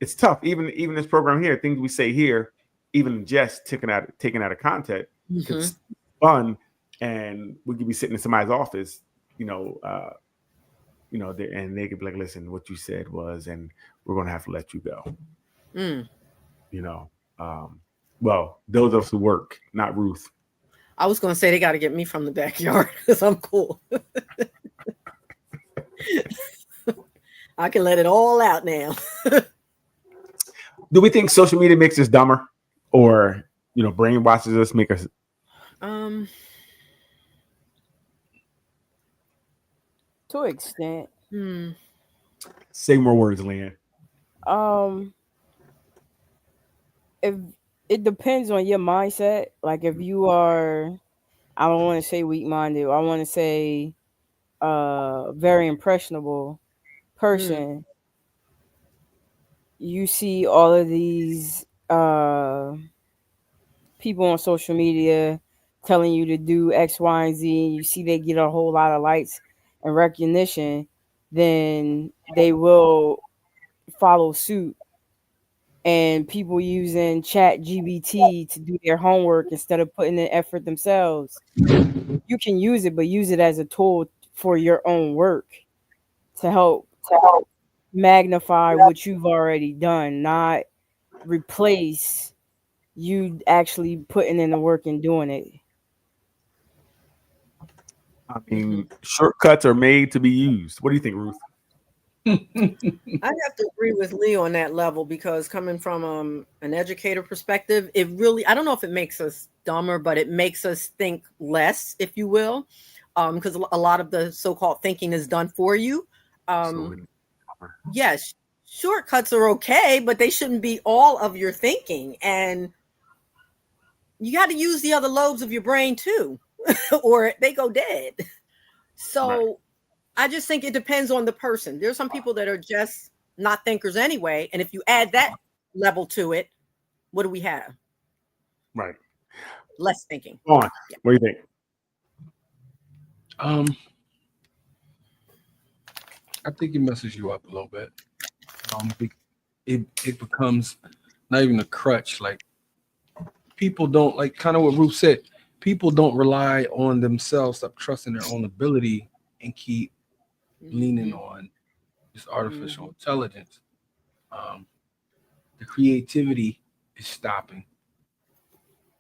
it's tough. Even this program here, things we say here, even just taken out of context, it's fun, and we could be sitting in somebody's office, and they could be like, listen, what you said was, and we're going to have to let you go. Well, those of us who work, not Ruth. I was going to say they got to get me from the backyard because I'm cool. I can let it all out now. Do we think social media makes us dumber, or brainwashes us, make us? To an extent. Say more words, Leanne. If it depends on your mindset. Like if you are, I don't want to say weak-minded, I want to say very impressionable person. You see all of these people on social media telling you to do X, Y, and Z, and you see they get a whole lot of likes and recognition, then they will follow suit. And people using ChatGPT to do their homework instead of putting in effort themselves. You can use it, but use it as a tool for your own work to help magnify what you've already done, not replace you actually putting in the work and doing it. I mean, shortcuts are made to be used. What do you think, Ruth? I have to agree with Lee on that level, because coming from an educator perspective, it really, I don't know if it makes us dumber, but it makes us think less, if you will, because a lot of the so-called thinking is done for you. yes, shortcuts are okay, but they shouldn't be all of your thinking. And you got to use the other lobes of your brain too, or they go dead. So Right. I just think it depends on the person. There's some people that are just not thinkers anyway. And if you add that level to it, what do we have? Right. Less thinking. Go on. Yeah. What do you think? I think it messes you up a little bit. It becomes not even a crutch. Like people don't, like kind of what Ruth said. People don't rely on themselves, stop trusting their own ability, and keep leaning on this artificial intelligence. The creativity is stopping,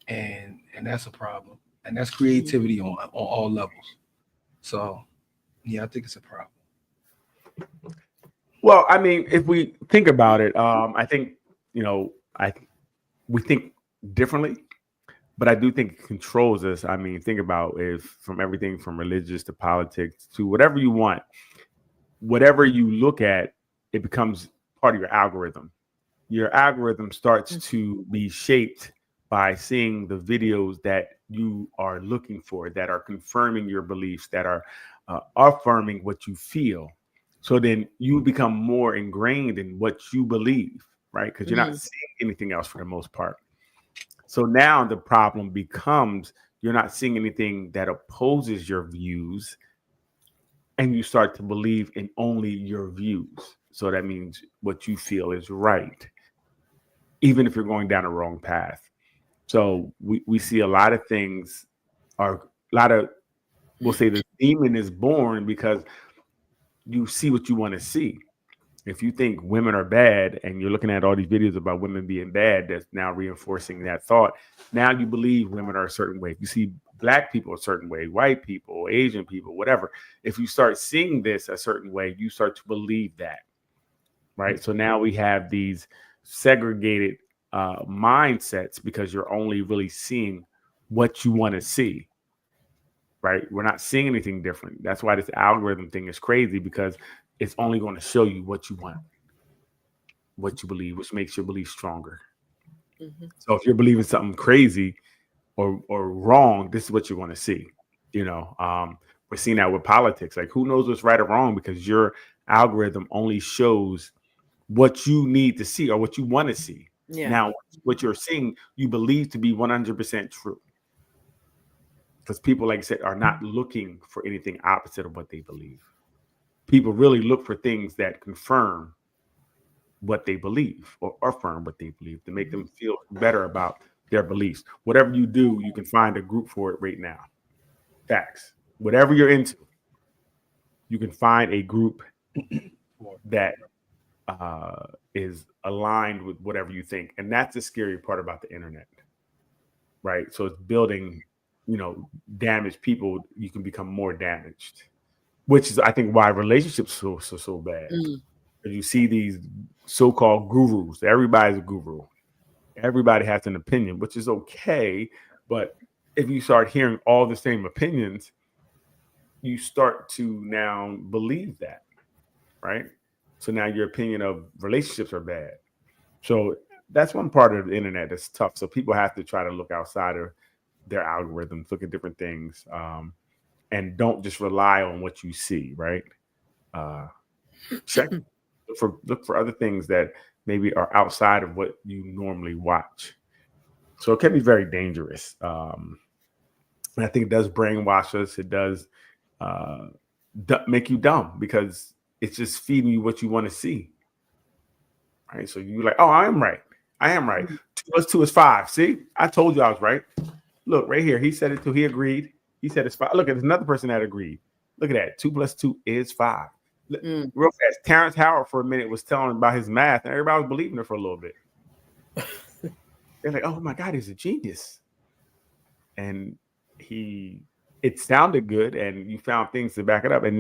and that's a problem. And that's creativity on all levels. So, yeah, I think it's a problem. Well, I mean, if we think about it, I think we think differently, but I do think it controls us. I mean, think about if from everything from religious to politics to whatever you want, whatever you look at, it becomes part of your algorithm. Your algorithm starts to be shaped by seeing the videos that you are looking for, that are confirming your beliefs, that are affirming what you feel. So then you become more ingrained in what you believe, right? Because you're not seeing anything else for the most part. So now the problem becomes you're not seeing anything that opposes your views, and you start to believe in only your views. So that means what you feel is right, even if you're going down the wrong path. So we see a lot of things, we'll say the demon is born because you see what you want to see. If you think women are bad and you're looking at all these videos about women being bad, that's now reinforcing that thought. Now you believe women are a certain way. If you see black people a certain way, white people, Asian people, whatever. If you start seeing this a certain way, you start to believe that, right? So now we have these segregated mindsets because you're only really seeing what you want to see, right? We're not seeing anything different. That's why this algorithm thing is crazy, because it's only going to show you what you want, what you believe, which makes your belief stronger. So if you're believing something crazy or wrong, this is what you're going to see. We're seeing that with politics. Like, who knows what's right or wrong, because your algorithm only shows what you need to see or what you want to see. Yeah. Now, what you're seeing, you believe to be 100% true. Because people, like I said, are not looking for anything opposite of what they believe. People really look for things that confirm what they believe or affirm what they believe to make them feel better about their beliefs. Whatever you do, you can find a group for it right now. Facts. Whatever you're into, you can find a group that is aligned with whatever you think. And that's the scary part about the internet, right? So it's building, damaged people. You can become more damaged, which is, I think, why relationships are so bad. You see these so-called gurus. Everybody's a guru. Everybody has an opinion, which is okay. But if you start hearing all the same opinions, you start to now believe that, right? So now your opinion of relationships are bad. So that's one part of the internet that's tough. So people have to try to look outside of their algorithms, look at different things, and don't just rely on what you see, right? Check, look for other things that maybe are outside of what you normally watch. So it can be very dangerous. And I think it does brainwash us. It does make you dumb, because it's just feeding you what you want to see. Right. So you're like, oh, I am right. 2 + 2 is 5. See, I told you I was right. Look right here. He said it too. He agreed. He said it's 5. Look, there's another person that agreed. Look at that. 2 + 2 is 5. Real fast. Terrence Howard for a minute was telling about his math, and everybody was believing it for a little bit. They're like, oh my God, he's a genius. And it sounded good, and you found things to back it up. But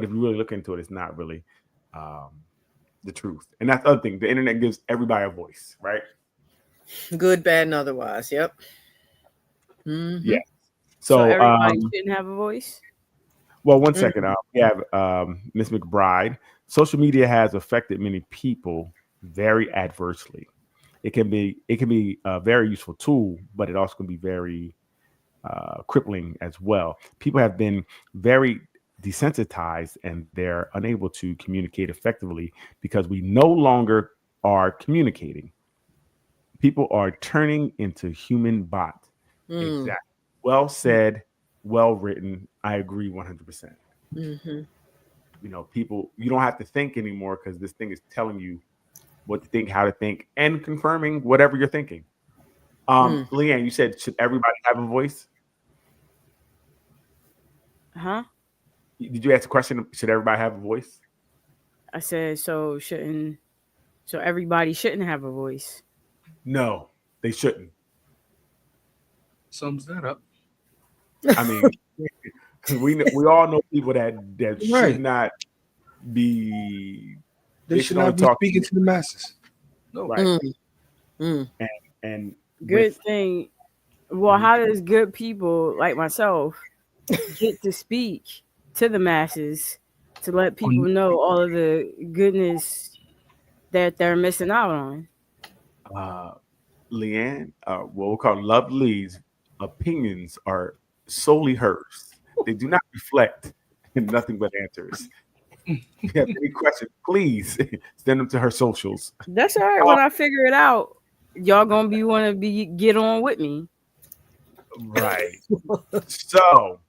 if you really look into it, it's not really the truth. And that's the other thing. The internet gives everybody a voice, right? Good, bad, and otherwise. Yep. Yeah. So everybody shouldn't have a voice. Well, one second. We have Miss McBride. social media has affected many people very adversely. It can be a very useful tool, but it also can be very crippling as well. People have been very desensitized and they're unable to communicate effectively because we no longer are communicating. People are turning into human bots. Mm. Exactly. Well said, well written. I agree 100%. Mm-hmm. You know, people, you don't have to think anymore because this thing is telling you what to think, how to think, and confirming whatever you're thinking. Leanne, you said, should everybody have a voice? Huh? Did you ask a question? Should everybody have a voice? I said so everybody shouldn't have a voice. No, they shouldn't. Sums that up. I mean, we all know people that Right. should not be. They should only not be speaking to the masses. No. Right. Mm. And Good thing. Well, how does good people like myself get to speak to the masses to let people know all of the goodness that they're missing out on? Leanne, what we call Lovely's opinions are solely hers. They do not reflect nothing but answers. If you have any questions, please send them to her socials. That's all right. When I figure it out, y'all gonna get on with me. Right. So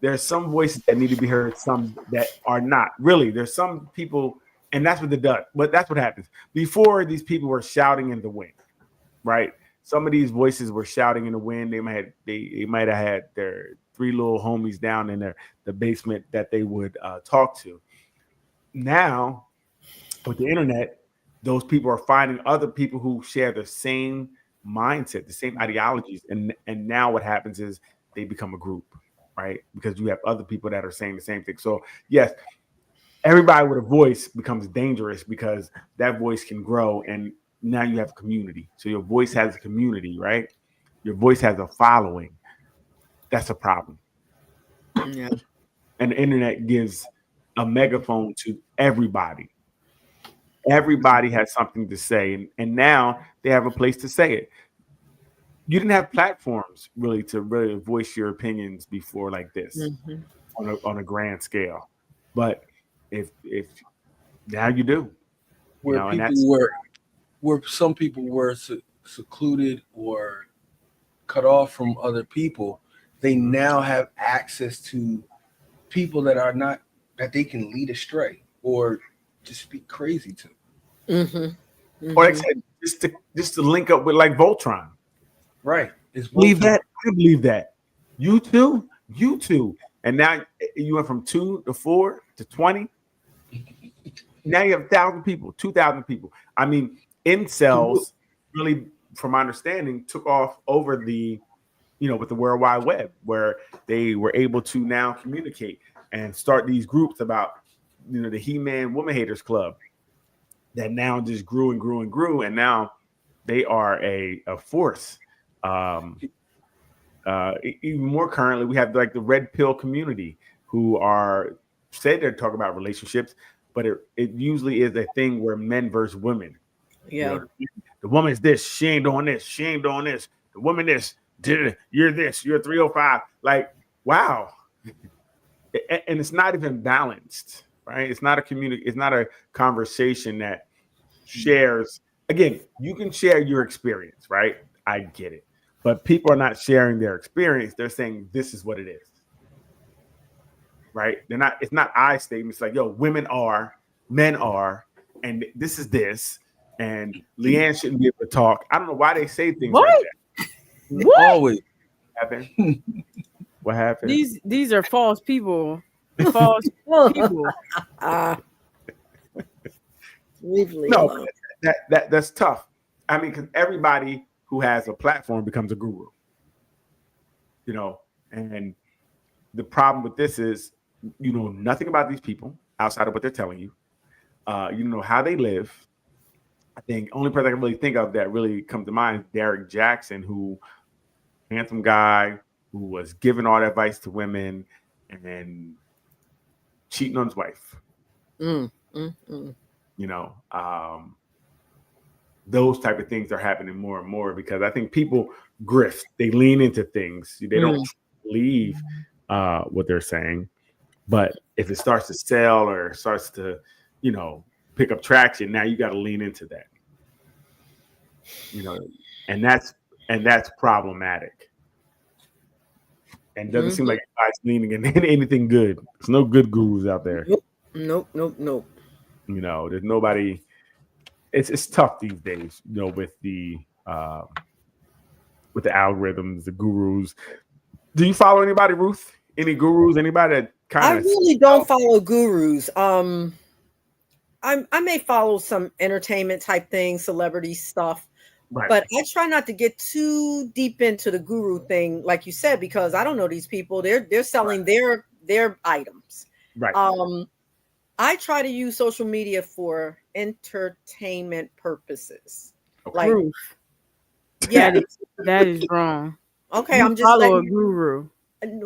there's some voices that need to be heard, some that are not. Really, there's some people, and that's what that's what happens. Before, these people were shouting in the wind, right? Some of these voices were shouting in the wind. They might have had their three little homies down in the basement that they would talk to. Now, with the internet, those people are finding other people who share the same mindset, the same ideologies, and now what happens is they become a group, right? Because you have other people that are saying the same thing. So yes, everybody with a voice becomes dangerous because that voice can grow, and now you have a community. So your voice has a community, right? Your voice has a following. That's a problem. Yeah. And the internet gives a megaphone to everybody. Everybody has something to say, and now they have a place to say it. You didn't have platforms really to really voice your opinions before like this on a grand scale, but if now you do, Where and people where some people were secluded or cut off from other people, they now have access to people that they can lead astray or just speak crazy to. Or like I said, just to link up with like Voltron. Right. Believe that? I believe that. You too? And now you went from 2 to 4 to 20. Now you have 1,000 people, 2,000 people. I mean, incels really, from my understanding, took off over the, with the World Wide Web, where they were able to now communicate and start these groups about, the He-Man Woman Haters Club that now just grew and grew and grew. And now they are a force. Even more currently, we have like the Red Pill community who say they're talking about relationships, but it usually is a thing where men versus women. Yeah. The woman is this, she ain't doing this, she ain't doing this. The woman this, you're this, you're 305. Like, wow. And it's not even balanced, right? It's not it's not a conversation that shares. Again, you can share your experience, right? I get it. But people are not sharing their experience. They're saying this is what it is. Right? It's not I statements like, yo, women are, men are, and this is this. And Leanne shouldn't be able to talk. I don't know why they say things like that. What? Always. What happened? These are false people. False people. Leave Lee No, alone. that's tough. I mean, because everybody who has a platform becomes a guru. And the problem with this is you know nothing about these people outside of what they're telling you. You don't know how they live. I think only person I can really think of that really comes to mind is Derek Jackson, who handsome guy who was giving all that advice to women and then cheating on his wife. Mm-mm. You know, those type of things are happening more and more because I think people grift. They lean into things. They don't believe what they're saying. But if it starts to sell or starts to, you know, pick up traction, now you got to lean into that. You know, and that's problematic. And doesn't seem like anybody's leaning in anything good. There's no good gurus out there. Nope. You know, there's nobody. It's tough these days, you know, with the algorithms, the gurus. Do you follow anybody, Ruth? Any gurus? Anybody that kind of? I really don't follow gurus. I may follow some entertainment type things, celebrity stuff, Right. but I try not to get too deep into the guru thing, like you said, because I don't know these people. They're selling their items. Right. I try to use social media for entertainment purposes. Okay. Like, Proof. yeah, That is wrong. okay. You I'm just follow a letting you, guru.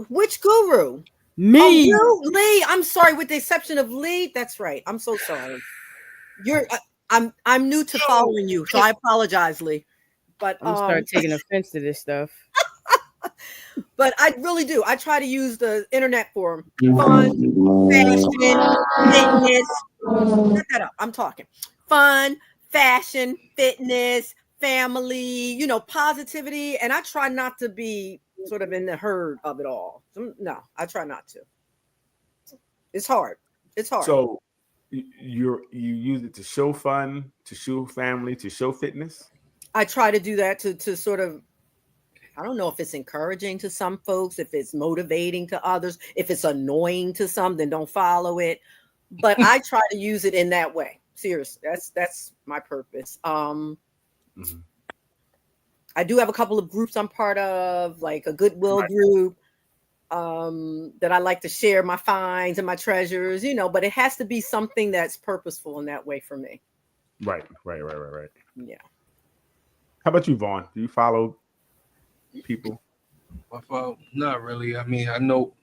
which guru? Me. Oh, you, Lee. I'm sorry. With the exception of Lee, that's right. I'm so sorry. I'm new to following you, so I apologize, Lee. But I'm gonna start taking offense to this stuff. but I really do. I try to use the internet for fun, fashion, fitness. Set that up. I'm talking fun, fashion, fitness, family, you know, positivity. And I try not to be sort of in the herd of it all. No, I try not to. It's hard. So you use it to show fun, to show family, to show fitness. I try to do that to sort of, I don't know if it's encouraging to some folks, if it's motivating to others, if it's annoying to some, then don't follow it. But I try to use it in that way. Seriously, that's my purpose. I do have a couple of groups I'm part of, like a Goodwill group, that I like to share my finds and my treasures, you know, but it has to be something that's purposeful in that way for me. Right. Yeah. How about you, Vaughn? Do you follow people? Not really. I mean, I know,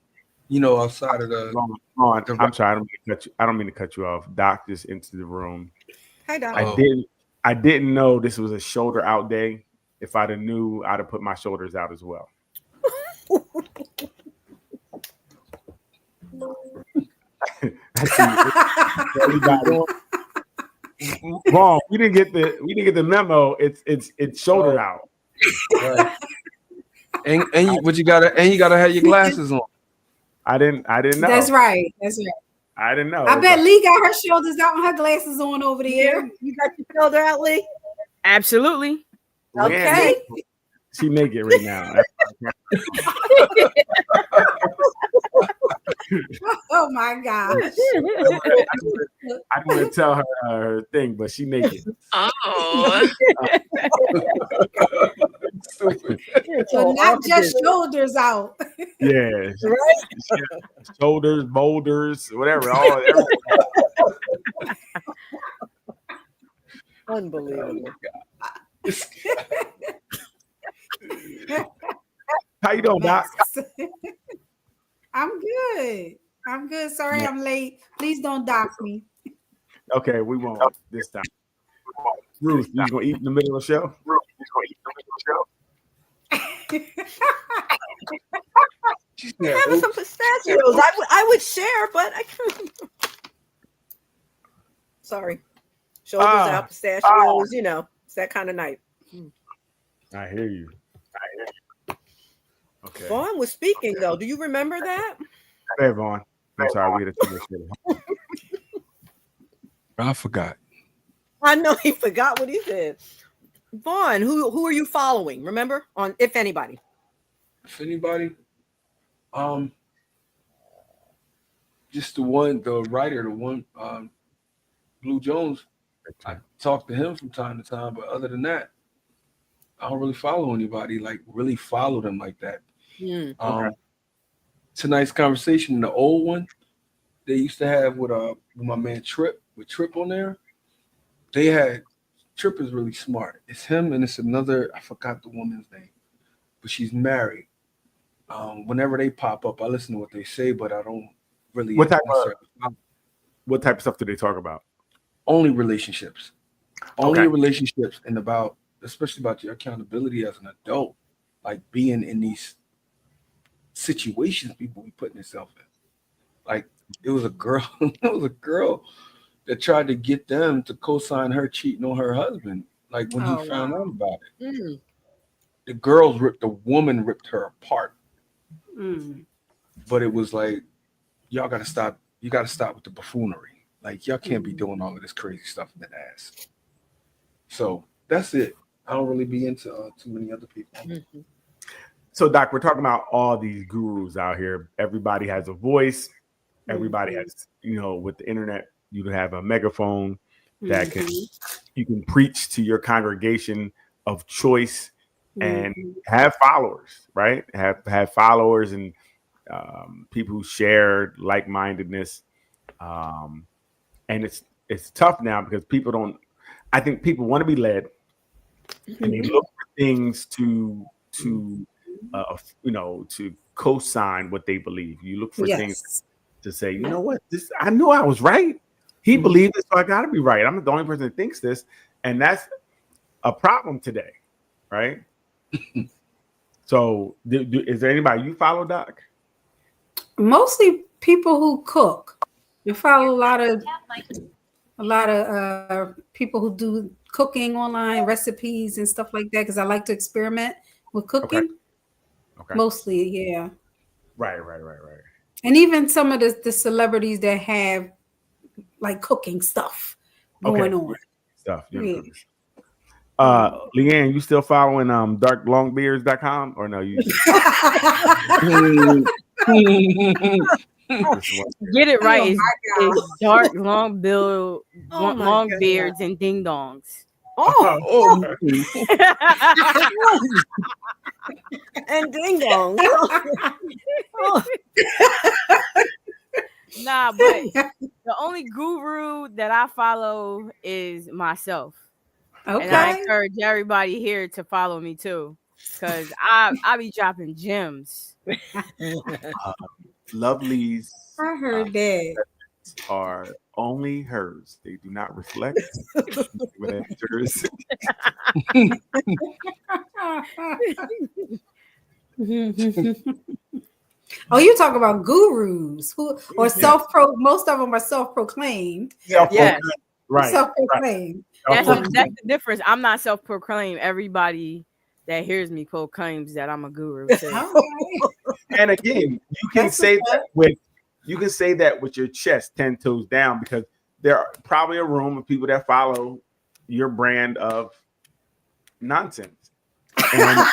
you know, outside of the. Vaughn, I'm sorry. I don't mean to cut you off. Doc just into the room. Hi, Doc. I didn't know this was a shoulder out day. If I'd have knew, I'd have put my shoulders out as well. Wrong. We didn't get the memo. It's shoulder out. Right. and you gotta have your glasses on. I didn't know. That's right. I didn't know. I bet Lee got her shoulders out and her glasses on over there. You got your shoulder out, Lee? Absolutely. Okay. She naked right now. Oh my gosh. I want to tell her her thing, but she naked. Oh. So not just shoulders out. Yeah. Right? Shoulders, boulders, whatever. Unbelievable. How you doing, Doc? I'm good. Sorry I'm late. Please don't dock me. Okay, we won't this time. Ruth, you gonna eat in the middle of the show? Having some pistachios. I would share, but I can't. Sorry. Shoulders out, pistachios, you know, it's that kind of night. I hear you. Okay. Vaughn was speaking though. Do you remember that? Hey, Vaughn. I'm sorry, we had to do this. I forgot. I know he forgot what he said. Vaughn, who are you following? Remember, on if anybody. If anybody, just the writer, Blue Jones. I talk to him from time to time, but other than that, I don't really follow anybody, like really follow them like that. Okay. Tonight's conversation, the old one they used to have with my man Trip, with Trip on there. They had Trip is really smart. It's him and it's another, I forgot the woman's name, but she's married. Whenever they pop up, I listen to what they say, but I don't really. What type What type of stuff do they talk about? Only relationships. Only Okay. relationships, and especially about your accountability as an adult, like being in these situations people be putting themselves in. Like it was a girl that tried to get them to co-sign her cheating on her husband. Like when Oh, he found wow. out about it, Mm. the woman ripped her apart. Mm. But it was like, y'all gotta stop. You gotta stop with the buffoonery. Like y'all can't be doing all of this crazy stuff in the ass. So that's it. I don't really be into too many other people. Mhm. So, Doc, we're talking about all these gurus out here. Everybody has a voice. Everybody has, with the internet, you have a megaphone that you can preach to your congregation of choice and have followers, right? Have followers and people who share like-mindedness. And it's tough now because people don't. I think people want to be led, and they look for things to co-sign what they believe. You look for things to say, you know what, this I knew I was right. He believed it, so I got to be right. I'm the only person that thinks this, and that's a problem today, right? So, is there anybody you follow, Doc? Mostly people who cook. You follow a lot of people who do cooking online, recipes and stuff like that, because I like to experiment with cooking. Okay. Mostly, yeah. Right. And even some of the celebrities that have like cooking stuff going on. Stuff. Yeah. Leanne, you still following darklongbeards.com or no? You Get it right. It's dark, long beards and ding dongs. Oh. And ding dong. Nah, but the only guru that I follow is myself. Okay. And I encourage everybody here to follow me too. Because I be dropping gems. Lovely's I heard that. are only hers. They do not reflect. Oh, you talk about gurus most of them are self-proclaimed. Yeah. Right. Self-proclaimed. That's the difference. I'm not self-proclaimed. Everybody that hears me proclaims that I'm a guru too. And again, you can say that with your chest 10 toes down, because there are probably a room of people that follow your brand of nonsense. And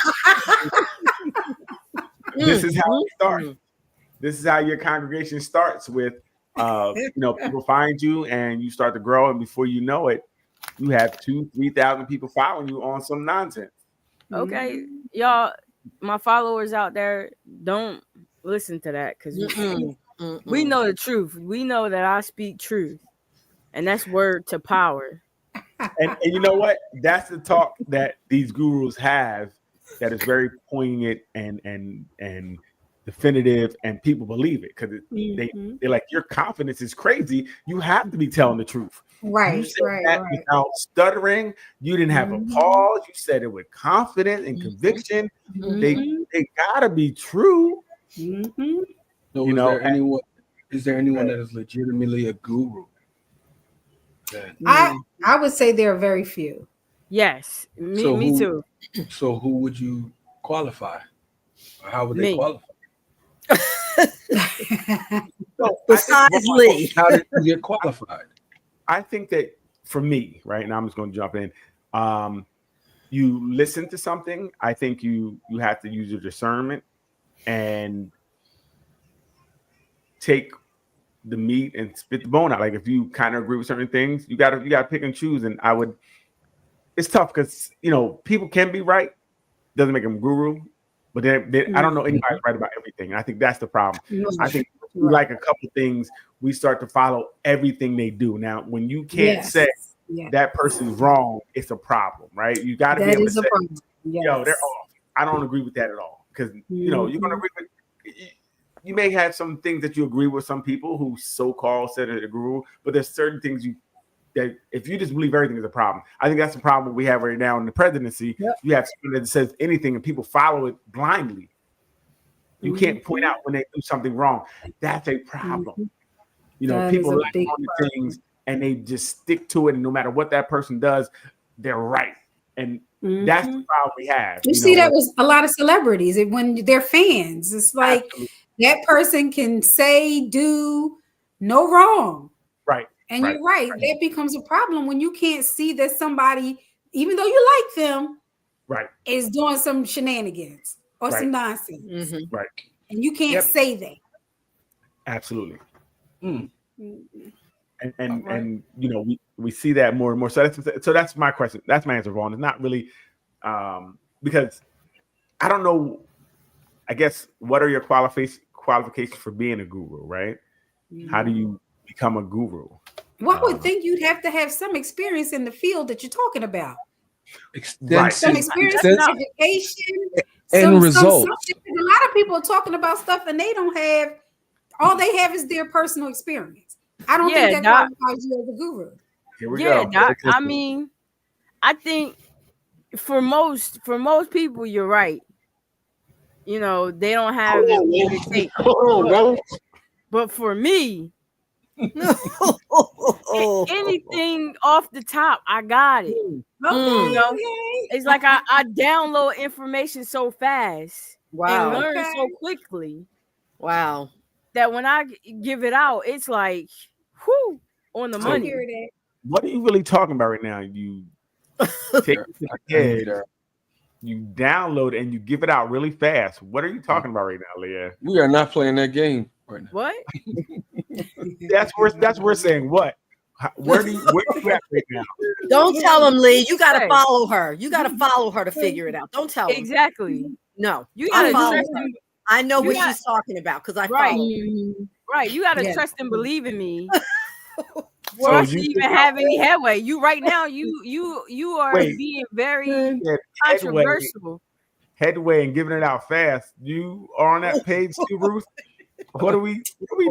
this is how it starts. This is how your congregation starts with people find you and you start to grow, and before you know it, you have 2,000-3,000 people following you on some nonsense. Okay, y'all, my followers out there, don't listen to that, because we know the truth. We know that I speak truth, and that's word to power. And you know what? That's the talk that these gurus have that is very poignant and definitive, and people believe it because they're like, your confidence is crazy. You have to be telling the truth. Right, you said that without stuttering. You didn't have a pause. You said it with confidence and conviction. They gotta be true. So is there anyone that is legitimately a guru? I would say there are very few. Yes, me too. So who would you qualify? Or how would they qualify? Besides Lee, how did you get qualified? I think that for me, right now, I'm just going to jump in. You listen to something. I think you have to use your discernment and take the meat and spit the bone out. Like if you kind of agree with certain things, you gotta pick and choose. And it's tough because people can be right, doesn't make them guru, but then I don't know anybody's right about everything. And I think that's the problem. I think like a couple things, we start to follow everything they do. Now, when you can't say that person's wrong, it's a problem, right? You got to be able to say, they're off. I don't agree with that at all, because you're gonna agree with. you may have some things that you agree with some people who so-called said it a guru, but there's certain things that if you just believe everything is a problem. I think that's the problem we have right now in the presidency. Yep. You have someone that says anything and people follow it blindly. You can't point out when they do something wrong. That's a problem. You know, That people is a like big on the things and they just stick to it, and no matter what that person does, they're right. And that's the problem we have. You see that with a lot of celebrities when they're fans. It's like that person can say, do no wrong. Right. And you're right. That becomes a problem when you can't see that somebody, even though you like them, is doing some shenanigans or some nonsense. Right. And you can't say that. Absolutely. And you know, we see that more and more. So that's my question. That's my answer, Vaughn. It's not really because I don't know. I guess what are your qualifications for being a guru, right? How do you become a guru? Well, I would think you'd have to have some experience in the field that you're talking about. Some experience, education, and results. A lot of people are talking about stuff and they don't have. All they have is their personal experience. I don't think that qualifies you as a guru. Here we go. Doc, I mean, I think for most people, you're right. You know, they don't have it to take. But for me, anything off the top, I got it. You know, it's like I download information so fast and learn so quickly. Wow. That when I give it out, it's like, whoo, on the money. What are you really talking about right now? You take it to the head, you download and you give it out really fast. What are you talking about right now, Leah? We are not playing that game right now. What? that's where we're saying what? Where do you at right now? Don't tell them, Lee. You got to follow her. You got to follow her to figure it out. Don't tell them. Exactly. No, you got to trust her. I know what she's talking about because I follow. Right. You got to trust and believe in me. For us to even have any headway. You right now, you are being very controversial. Headway and giving it out fast. You are on that page too, Ruth. What are we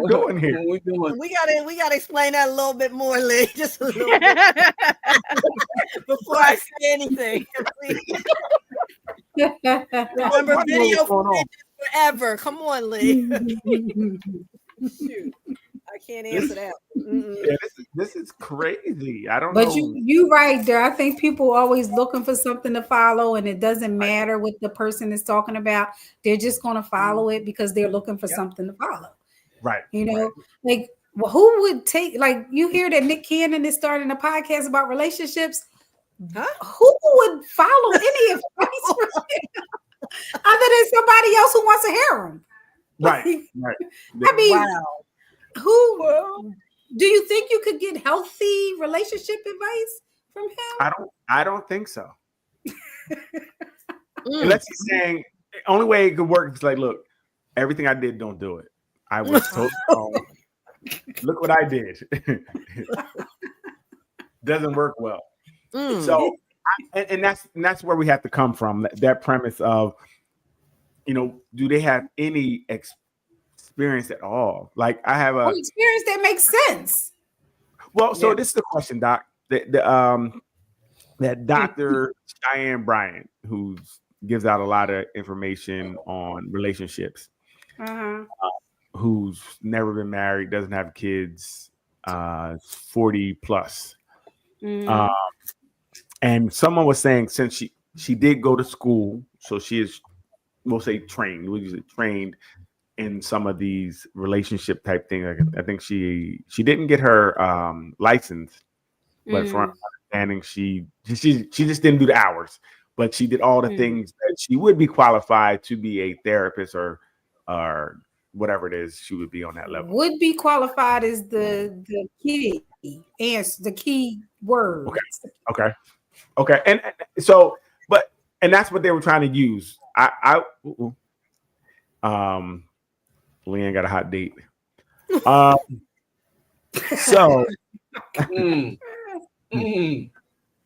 doing here? We gotta explain that a little bit more, Lee. Just a little bit before I say anything. Remember, video forever. Come on, Lee. Shoot. I can't answer that. Yeah, this is crazy. I don't know. But you right there. I think people are always looking for something to follow, and it doesn't matter what the person is talking about. They're just going to follow it because they're looking for something to follow. Right. You know, like who would take, like, you hear that Nick Cannon is starting a podcast about relationships. Huh? Who would follow any of this other than somebody else who wants to hear him? Right. I mean, who do you think you could get healthy relationship advice from him? I don't think so. Unless he's saying the only way it could work is like, look, everything I did, don't do it. I was totally wrong. Look what I did. Doesn't work well. So, and that's where we have to come from. That premise of, you know, do they have any experience at all? Like I have a experience that makes sense. Well, so this is the question, Doc. That Dr. Cheyenne Bryant, who gives out a lot of information on relationships, who's never been married, doesn't have kids, 40 plus. And someone was saying since she did go to school, so she is, we'll say trained. We usually trained in some of these relationship type things. I think she didn't get her license, but from understanding, she just didn't do the hours, but she did all the things that she would be qualified to be a therapist or whatever it is she would be on that level. Would be qualified is the key answer, the key word. Okay. And so, but that's what they were trying to use. Leanne got a hot date.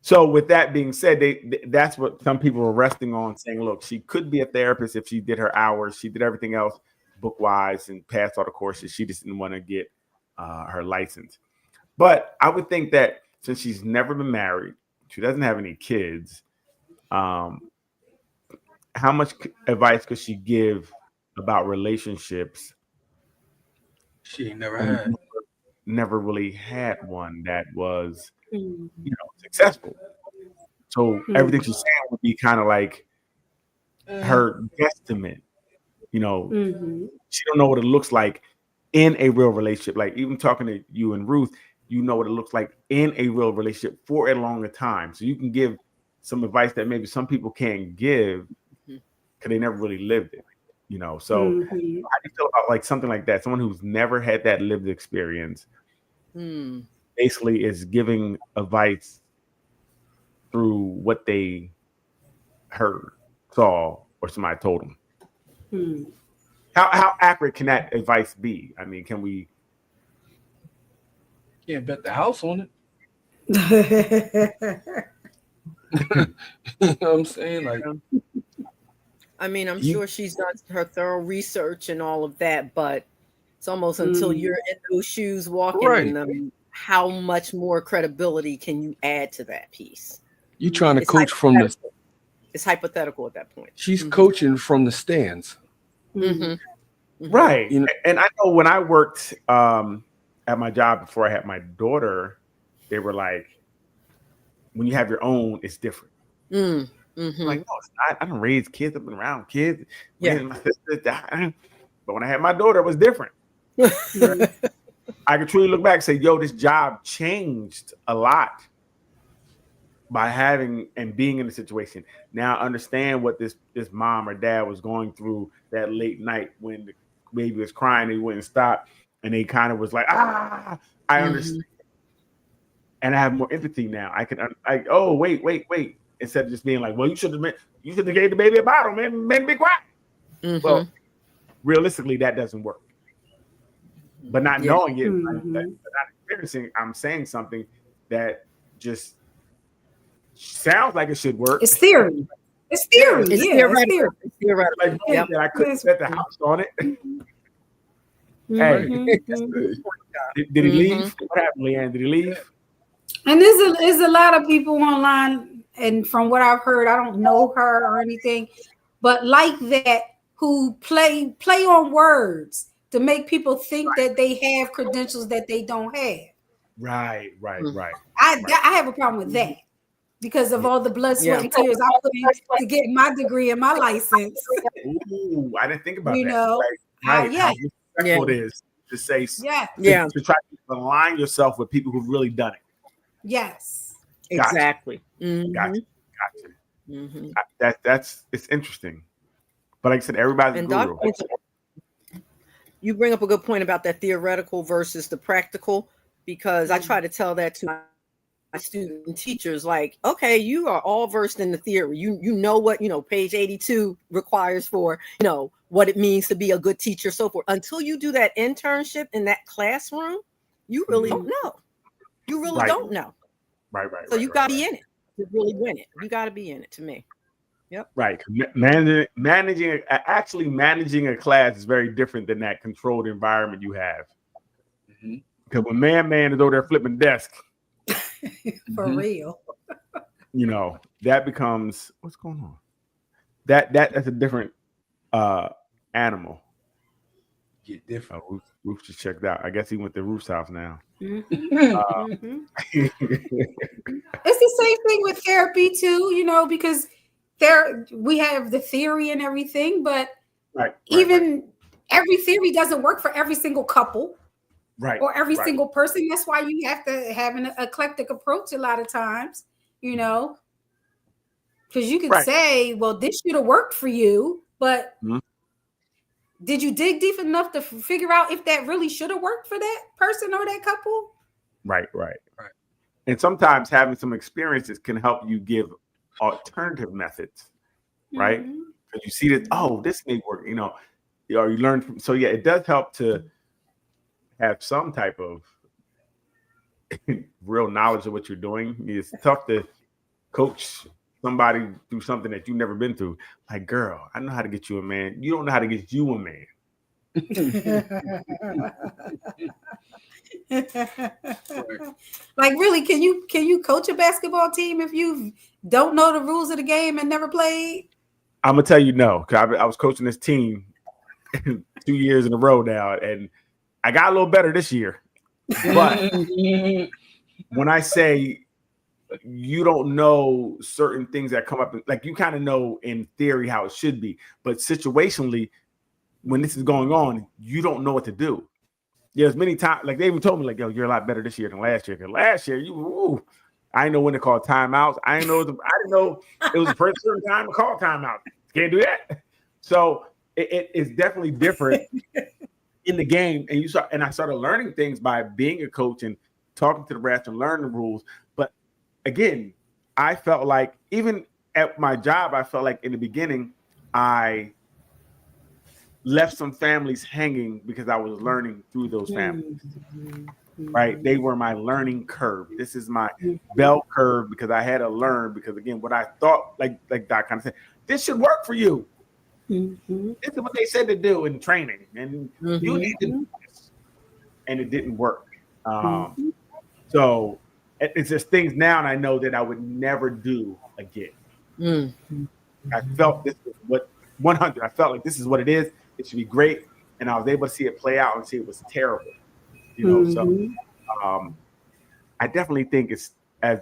So with that being said, that's what some people were resting on, saying, look, she could be a therapist if she did her hours, she did everything else, book wise and passed all the courses. She just didn't want to get her license. But I would think that since she's never been married, she doesn't have any kids. How much advice could she give about relationships? She ain't never had. Never really had one that was, successful. So everything she's saying would be kind of like her guesstimate. She don't know what it looks like in a real relationship. Like even talking to you and Ruth, you know what it looks like in a real relationship for a longer time. So you can give some advice that maybe some people can't give because they never really lived it. So how do you feel about like something like that? Someone who's never had that lived experience basically is giving advice through what they heard, saw, or somebody told them. How accurate can that advice be? I mean, can we? Can't bet the house on it. You know what I'm saying? Like, I mean, I'm sure she's done her thorough research and all of that, but it's almost until you're in those shoes walking in them, how much more credibility can you add to that piece? You trying to coach from the. It's hypothetical at that point. She's coaching from the stands. Right. And I know when I worked at my job before I had my daughter, they were like, when you have your own, it's different. Like, no, it's not. I don't raise kids. I've been around kids. Yeah. But when I had my daughter, it was different. I could truly look back and say, yo, this job changed a lot by having and being in the situation. Now I understand what this mom or dad was going through that late night when the baby was crying, they wouldn't stop, and they kind of was like, I understand. And I have more empathy now. I can oh, wait. Instead of just being like, well, you should have gave the baby a bottle, man, be quiet. Well, realistically, that doesn't work. But not knowing it, but not experiencing, I'm saying something that just sounds like it should work. It's theory. It's theory. It's theoretical. It's theoretical. Like, I couldn't bet the house on it. Hey, did he leave? What happened, Leanne? Did he leave? And there's a lot of people online, and from what I've heard, I don't know her or anything, but like that, who play on words to make people think that they have credentials that they don't have. Right. I have a problem with that because of all the blood, sweat, and tears I put in to get my degree and my license. Ooh, I didn't think about You that. know, How respectful it is to say, to try to align yourself with people who've really done it. Yes. Gotcha. Exactly. Gotcha. That's it's interesting. But like I said, everybody's guru. You bring up a good point about that theoretical versus the practical, because I try to tell that to my student and teachers, like, okay, you are all versed in the theory. You know what, page 82 requires for, what it means to be a good teacher, so forth. Until you do that internship in that classroom, you really don't know. You really don't know. Right. So you got to be in it to really win it. You got to be in it, to me. Yep. Right. Managing a class is very different than that controlled environment you have. Because when man is over there flipping desk, for real, that becomes what's going on. That's a different animal. Get different. Roof just checked out. I guess he went to Roof's house now. It's the same thing with therapy too, because we have the theory and everything, but every theory doesn't work for every single couple, or every single person. That's why you have to have an eclectic approach a lot of times, because you could say, well, this should have worked for you, but did you dig deep enough to figure out if that really should have worked for that person or that couple? Right. And sometimes having some experiences can help you give alternative methods, right? Because you see that, this may work, or you learn from. So it does help to have some type of real knowledge of what you're doing. It's tough to coach somebody through something that you've never been through. Like, girl, I know how to get you a man. You don't know how to get you a man. Like, really, can you coach a basketball team if you don't know the rules of the game and never played? I'm gonna tell you no, because I was coaching this team 2 years in a row now, and I got a little better this year. But when I say you don't know certain things that come up, like you kind of know in theory how it should be, but situationally, when this is going on, you don't know what to do. There's many times, like they even told me, like, yo, you're a lot better this year than last year. Because last year, I didn't know when to call timeouts. I didn't know it was a certain time to call timeout. Can't do that. So it's definitely different in the game. And I started learning things by being a coach and talking to the refs and learning the rules. But again, I felt like even at my job, I felt like in the beginning, I left some families hanging because I was learning through those families. Right? They were my learning curve. This is my bell curve because I had to learn. Because again, what I thought, like Doc kind of said, this should work for you. This is what they said to do in training, and you need to do this. And it didn't work. So it's just things now, and I know that I would never do again. I felt this was what 100. I felt like this is what it is. It should be great, and I was able to see it play out and see it was terrible. So I definitely think it's, as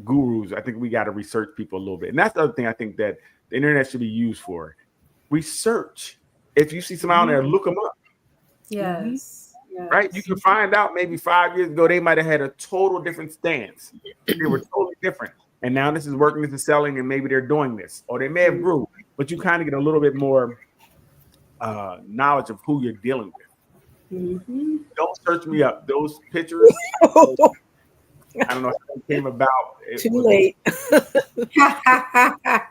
gurus, I think we got to research people a little bit, and that's the other thing I think that the internet should be used for. Research. If you see someone out there, look them up. Yes. Right? You can find out maybe 5 years ago they might have had a total different stance. They were totally different. And now this is working, this is selling, and maybe they're doing this. Or they may have grew, but you kind of get a little bit more knowledge of who you're dealing with. Don't search me up. Those pictures, I don't know how they came about. Too late.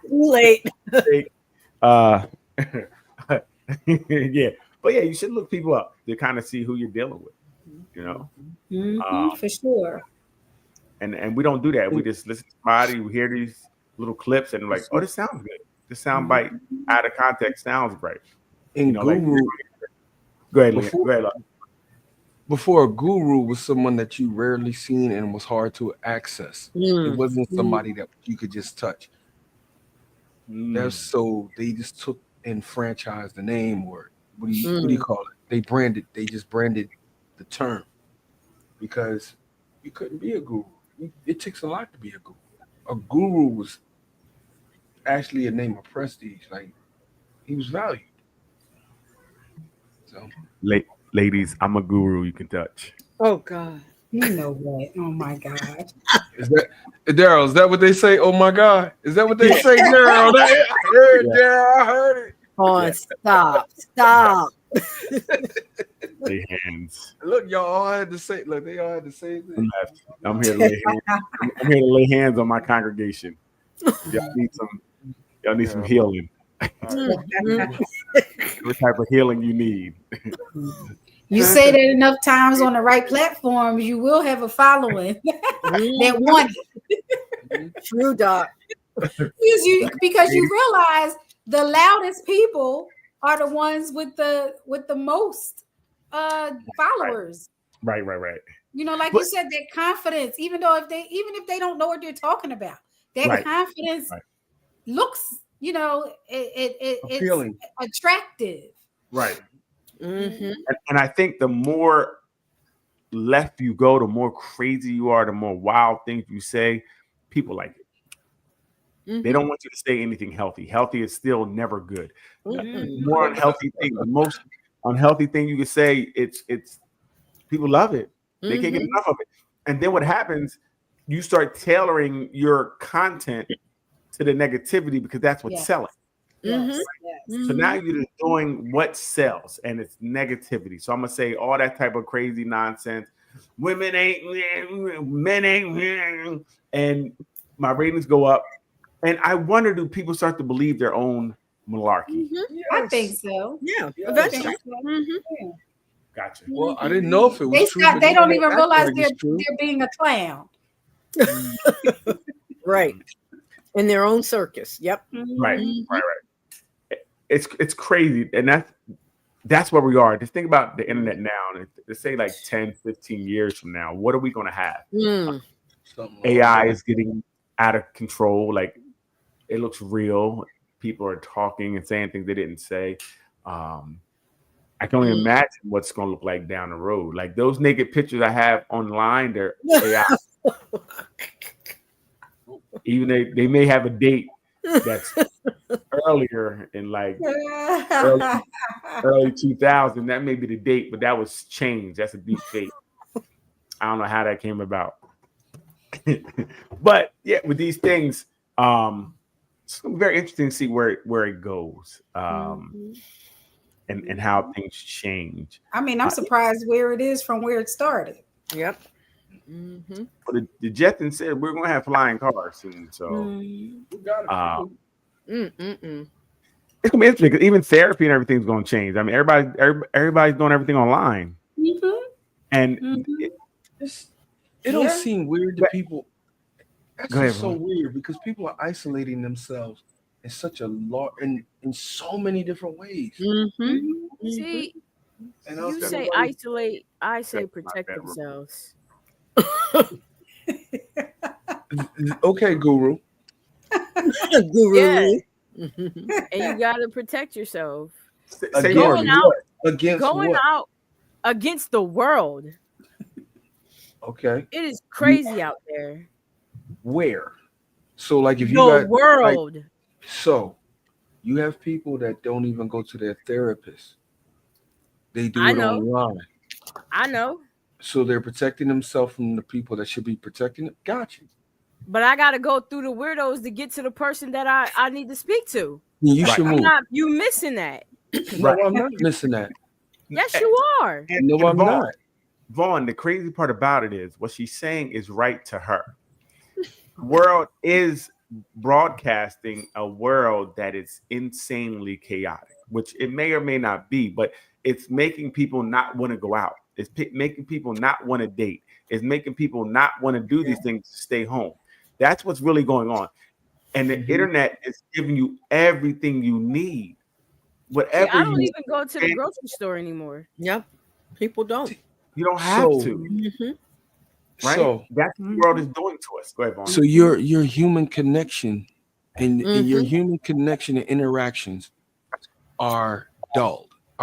Too late. Yeah. But yeah, you should look people up to kind of see who you're dealing with, for sure. And we don't do that. We just listen to somebody, we hear these little clips, and like, oh, this sounds good. This sound bite out of context sounds great. And guru, go ahead. Before a guru was someone that you rarely seen and was hard to access. It wasn't somebody that you could just touch. So they just took and franchised the name, or what do you call it? They just branded the term, because you couldn't be a guru. It takes a lot to be a guru. A guru was actually a name of prestige. Like, he was valued. So, ladies, I'm a guru you can touch. Oh God. You know what? Oh my God. Is that Daryl? Is that what they say? Oh my God. Is that what they say, Daryl? Daryl, I heard it. Oh, stop. Lay hands. Look, y'all all had to say. Look, they all had the same thing. I'm here to lay hands. I'm here to lay hands on my congregation. Y'all need some healing. What type of healing you need? You say that enough times on the right platforms, you will have a following that want it. True, Doc. Because you realize the loudest people are the ones with the most followers. Right. You know, like you said, that confidence, even if they don't know what they're talking about, that confidence looks, it's attractive. Right. And I think the more left you go, the more crazy you are, the more wild things you say, people like it. They don't want you to say anything healthy. Healthy is still never good. More unhealthy thing, the most unhealthy thing you can say, it's people love it. They can't get enough of it. And then what happens, you start tailoring your content to the negativity because that's what's selling. So now you're just doing what sells, and it's negativity. So I'm gonna say all that type of crazy nonsense. Women ain't, men ain't, and my ratings go up. And I wonder, do people start to believe their own malarkey? I think so. Yeah, eventually. Gotcha. Well, I didn't know if it was true. They don't even realize they're being a clown. Right. In their own circus. Yep. Right. It's crazy, and that's that's where we are. Just think about the internet now. And let's say like 10, 15 years from now, what are we going to have? AI is getting out of control. Like it looks real. People are talking and saying things they didn't say. I can only imagine what's going to look like down the road. Like those naked pictures I have online, they're AI. Even they may have a date that's earlier in like early 2000. That may be the date, but that was changed. That's a deep fake. I don't know how that came about. But yeah, with these things, it's very interesting to see where it goes. And how things change. I mean, I'm surprised where it is from where it started. Yep. But the Jetsons said we're going to have flying cars soon, so it's going to be interesting because even therapy and everything's going to change. I mean, everybody's doing everything online, and it don't seem weird to people. That's just so weird because people are isolating themselves in such a lot in so many different ways. See, you say isolate, I say protect themselves. Okay, Guru. Guru. Yeah. And you gotta protect yourself. Going out against the world. Okay. It is crazy out there. Where? So like if you the world. So you have people that don't even go to their therapist. They do it online. I know. So they're protecting themselves from the people that should be protecting them. Got you. But I got to go through the weirdos to get to the person that I need to speak to. You should move. You missing that. No, I'm not missing that. Yes, you are. No, I'm not. Vaughn, the crazy part about it is what she's saying is right to her. The world is broadcasting a world that is insanely chaotic, which it may or may not be, but it's making people not want to go out. It's making people not want to date. It's making people not want to do these things to stay home. That's what's really going on. And the internet is giving you everything you need. Whatever. I don't even go to the grocery store anymore. Yep. People don't. You don't have to. Right? So that's what the world is doing to us. Go ahead, Vaughn. So your human connection and your human connection and interactions are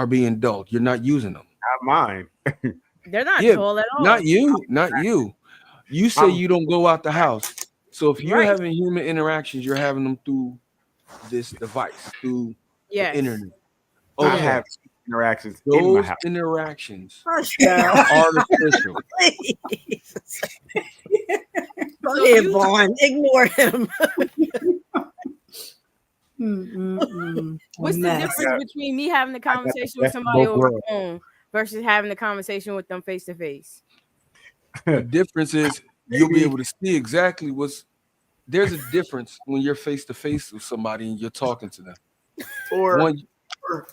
being dulled. You're not using them. Not mine. They're not dull at all. Not you. You say you don't go out the house. So if you're having human interactions, you're having them through this device, through the internet. Okay. I have interactions Those in my house. Interactions are artificial. Go ahead, Vaughn. Ignore him. What's the difference between me having a conversation with somebody over the phone versus having a conversation with them face to face? The difference is you'll be able to see exactly there's a difference when you're face to face with somebody and you're talking to them.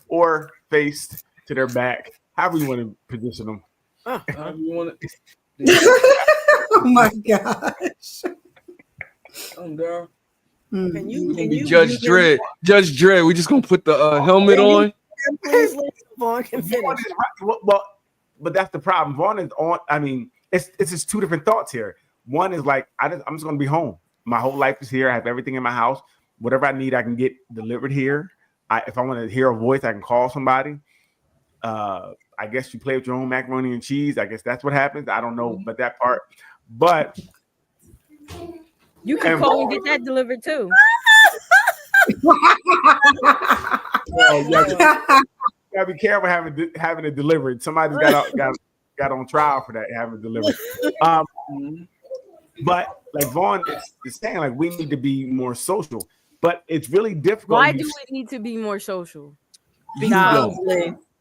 Or faced to their back. However you want to position them. However you want to. Oh my gosh. I'm down. Can you Judge Dredd? Judge Dredd, we just gonna put the helmet on. Please let Vaughn can finish. Well, but that's the problem. Vaughn is on. I mean, it's just two different thoughts here. One is like I'm just gonna be home. My whole life is here. I have everything in my house. Whatever I need, I can get delivered here. If I want to hear a voice, I can call somebody. I guess you play with your own macaroni and cheese. I guess that's what happens. I don't know about that part, but you can call and get that delivered too. Well, you gotta be careful having it delivered. Somebody's got on trial for that, having it delivered. But like Vaughn is saying, like we need to be more social. But it's really difficult. Why do we need to be more social?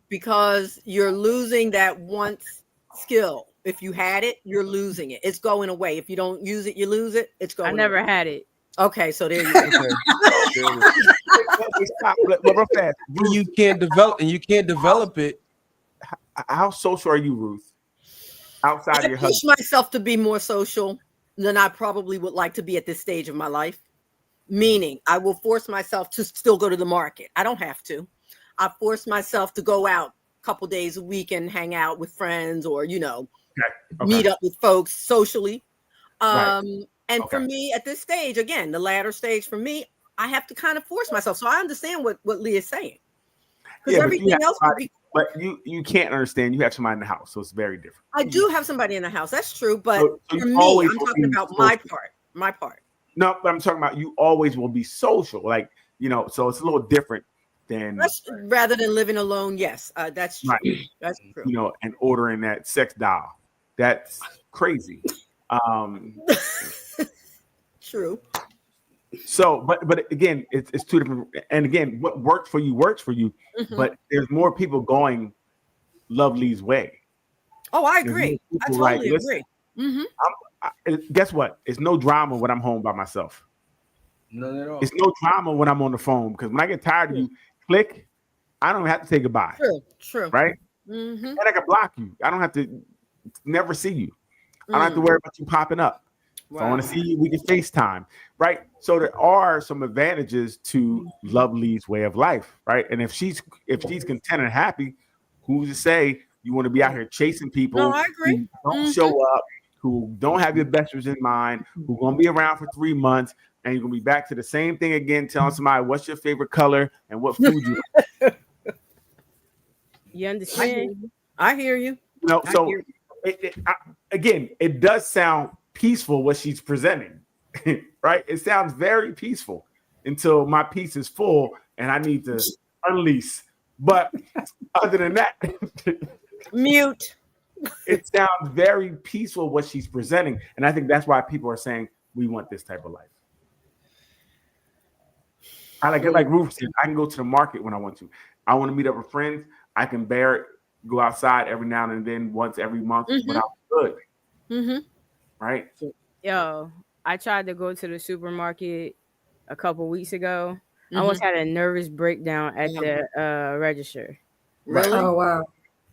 Because you're losing that once skill. If you had it, you're losing it. It's going away. If you don't use it, you lose it. It's going. I never away. had it. Okay, so there you go. Real fast. You can't develop it. How social are you, Ruth? Outside of your husband. I push myself to be more social than I probably would like to be at this stage of my life. Meaning, I will force myself to still go to the market. I don't have to. I force myself to go out couple days a week and hang out with friends or, you know, Okay. meet up with folks socially. Right. And Okay. for me at this stage, again, the latter stage for me, I have to kind of force myself. So I understand what Leah's saying. Because Yeah, but everything else would be. But you can't understand. You have somebody in the house, so it's very different. I do have somebody in the house. That's true. But So for you me, always I'm will talking be about my social. part. My part. No, but I'm talking about you always will be social. Like, you know, so it's a little different than Rather than living alone. Yes, that's true. Right. That's true. you know, and ordering that sex doll. That's crazy. True. So, but again, it's two different. And again, what works for you works for you. Mhm. But there's more people going Lovely's way. Oh, I There's agree. more I people like, totally listen, agree. guess what? It's no drama when I'm home by myself. None at all. It's no drama when I'm on the phone because when I get tired of you, click. I don't have to say goodbye. True. Right? Mm-hmm. And I can block you. I don't have to never see you. I don't have to worry about you popping up. If I want to see you, we can FaceTime, right? So there are some advantages to Lovely's way of life, right? And if she's content and happy, who's to say you want to be out here chasing people No, I agree. who don't show up, who don't have your best interests in mind, who are gonna be around for 3 months, and you're gonna be back to the same thing again, telling somebody what's your favorite color and what food you like. You understand? I hear you. You know, I so hear again, it does sound peaceful what she's presenting, right? It sounds very peaceful until my piece is full and I need to unleash. But other than that, Mute. it sounds very peaceful what she's presenting, and I think that's why people are saying we want this type of life. I like Ruth said, I can go to the market when I want to. I want to meet up with friends. I can bear it, go outside every now and then, once every month when I'm good. Mm-hmm. Right? Yo, I tried to go to the supermarket a couple weeks ago. I almost had a nervous breakdown at the register. Really? Oh wow.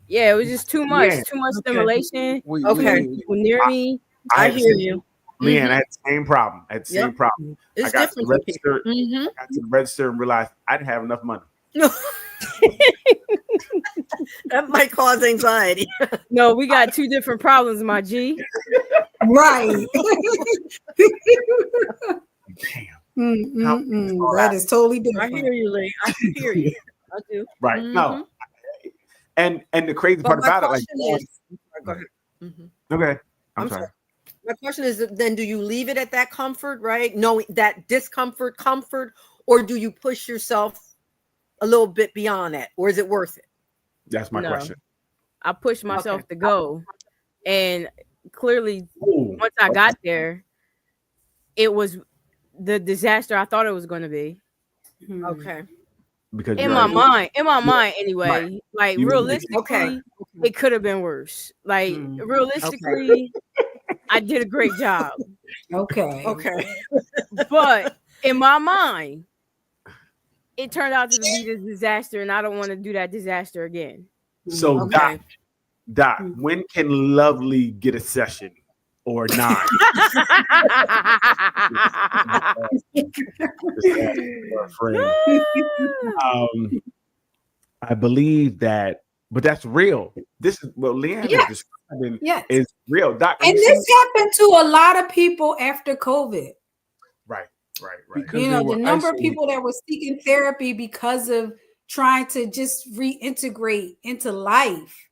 Yeah, it was just too much. Yeah. Too much stimulation. Okay. Too many people near me. I hear you. Leanne, I had the same problem. I had the same problem. It's I got to different the for people. register. I got to the register and realized I didn't have enough money. That might cause anxiety. No, we got two different problems, my G. Right. Damn. That is totally I different. hear you, Lee. I hear you. I do. Right. No. And the crazy part But my about it, like, question is, go ahead. okay, I'm I'm sorry. My question is, then do you leave it at that comfort, right? Knowing that discomfort, comfort, or do you push yourself a little bit beyond that, or is it worth it? That's my No. question. I pushed myself to go. And clearly, once I got there, it was the disaster I thought it was going to be. Okay. Because In you're my right. mind, anyway. Right. Like, You- realistically, it could have been worse. Like, realistically, I did a great job. Okay. But in my mind, it turned out to be this disaster, and I don't want to do that disaster again. So Okay. Doc, when can Lovely get a session or not? I believe that, but that's real. This is what Leanne is describing is real. Doc, And this happened to a lot of people after COVID. Right. Because You know, they the were number of isolated. people that were seeking therapy because of trying to just reintegrate into life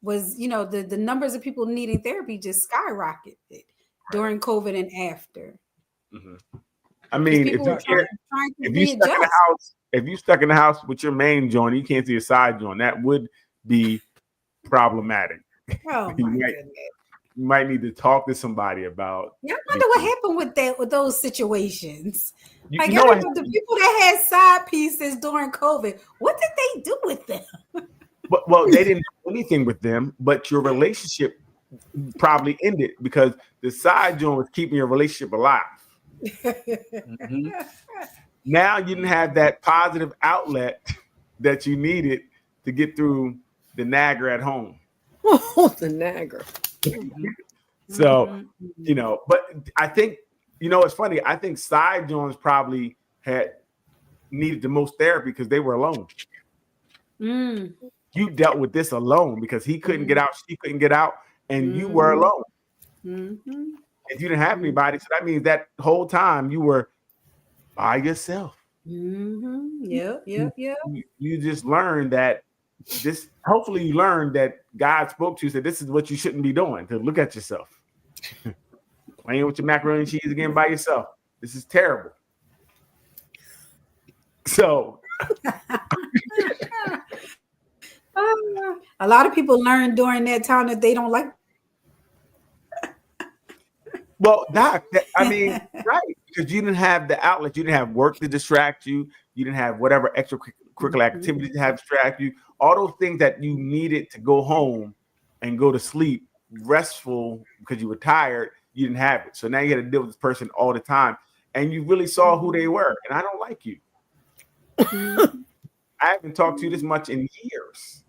was, you know, the numbers of people needing therapy just skyrocketed during COVID and after. I mean, if People you were trying to if you stuck in the readjust. house, if you stuck in the house with your main joint, you can't see your side joint. That would be problematic. Oh you, my might, goodness. you might need to talk to somebody about. Yeah, I wonder what happened with that, with those situations. You, Like you know, the people that had side pieces during COVID, what did they do with them? but well, they didn't do anything with them, but your relationship probably ended because the side joint was keeping your relationship alive. Now you didn't have that positive outlet that you needed to get through the nagger at home. Oh, the nagger. So, you know, but I think, you know, it's funny. I think side joints probably had needed the most therapy because they were alone. you dealt with this alone because he couldn't get out, she couldn't get out, and you were alone. If you didn't have anybody, so that means that whole time you were by yourself. Yep. You just learned that this. Hopefully, you learned that God spoke to you. Said this is what you shouldn't be doing. To look at yourself, playing with your macaroni and cheese again by yourself. This is terrible. So, a lot of people learn during that time that they don't like. well, Doc, I mean, right? Because you didn't have the outlet. You didn't have work to distract you. You didn't have whatever extracurricular activities to have distract you. All those things that you needed to go home and go to sleep restful because you were tired. You didn't have it. So now you got to deal with this person all the time. And you really saw who they were. And I don't like you. I haven't talked to you this much in years.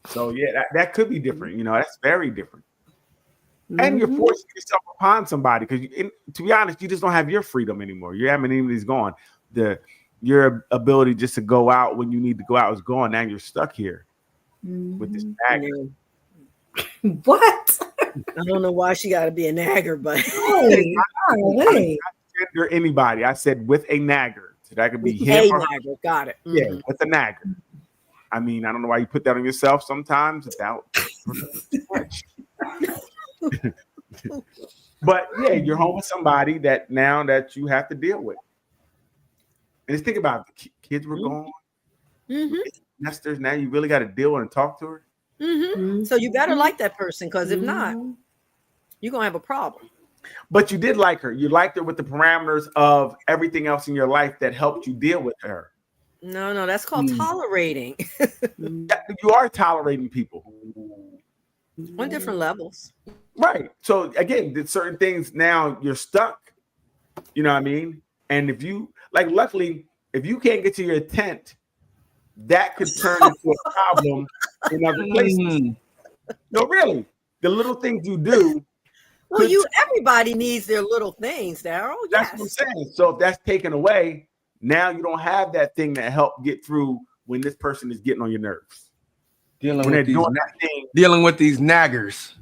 So yeah, that could be different. You know, that's very different. And you're forcing yourself upon somebody because, to be honest, you just don't have your freedom anymore. Your anonymity is gone. Your ability just to go out when you need to go out is gone. Now you're stuck here with this nagger. What? I don't know why she got to be a nagger, but Hey, golly. Gender anybody. I said with a nagger. So that could be a him or nagger. Got it. yeah, with a nagger. I mean, I don't know why you put that on yourself sometimes without much. But yeah, you're home with somebody that now that you have to deal with. And just think about it. The kids were gone. Nesters, now you really got to deal with and talk to her. So you better like that person, because if not, you're gonna have a problem. But you did like her. You liked her with the parameters of everything else in your life that helped you deal with her. No, that's called tolerating You are tolerating people on different levels. right? So again, there's certain things now you're stuck. You know what I mean? And if you luckily, if you can't get to your tent, that could turn into a problem in other places. No, really, the little things you do. Well, everybody needs their little things, Daryl. That's what I'm saying. So if that's taken away, now you don't have that thing that helped get through when this person is getting on your nerves. Dealing When with they're doing that thing, dealing with these naggers.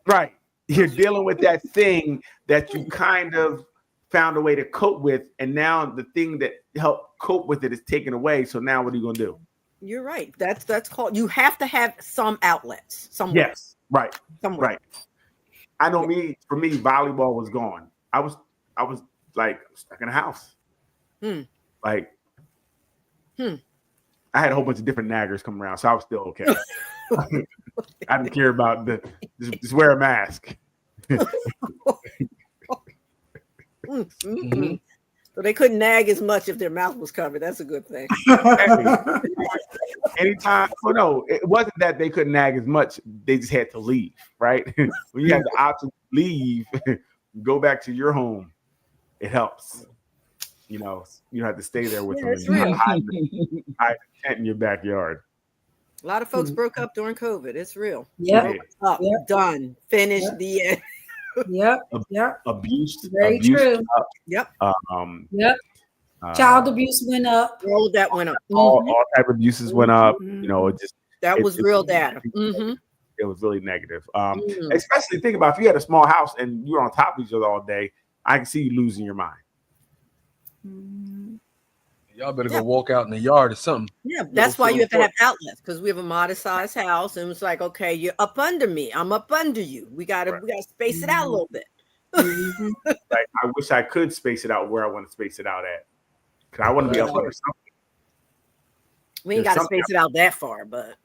right? You're dealing with that thing that you kind of found a way to cope with, and now the thing that helped cope with it is taken away. So now what are you gonna do? You're right. That's called. You have to have some outlets somewhere. Yes, right, Somewhere. right. I know for me, volleyball was gone. I was like stuck in a house. I had a whole bunch of different naggers come around, so I was still okay. I didn't care about just wear a mask. So they couldn't nag as much if their mouth was covered. That's a good thing. Anytime, no, it wasn't that they couldn't nag as much. They just had to leave, right? When you have the option to leave, go back to your home, it helps. You know, you have to stay there with them. It's real. Hide a tent in your backyard. A lot of folks broke up during COVID. It's real. Yep. Up, done, finished, the end. Yep. Abuse. Very true. Yep. Child abuse went up. All of that went up. All type of abuses went up. You know, that was real data. It was really negative. Especially think about if you had a small house and you were on top of each other all day. I can see you losing your mind. Y'all better go walk out in the yard or something. Yeah, that's why you have to have outlets, because we have a modest sized house, and it's like, okay, you're up under me, I'm up under you. We gotta space it out a little bit. Like, I wish I could space it out where I want to space it out at. Because I want to be up under something. We ain't got to space it out that far, but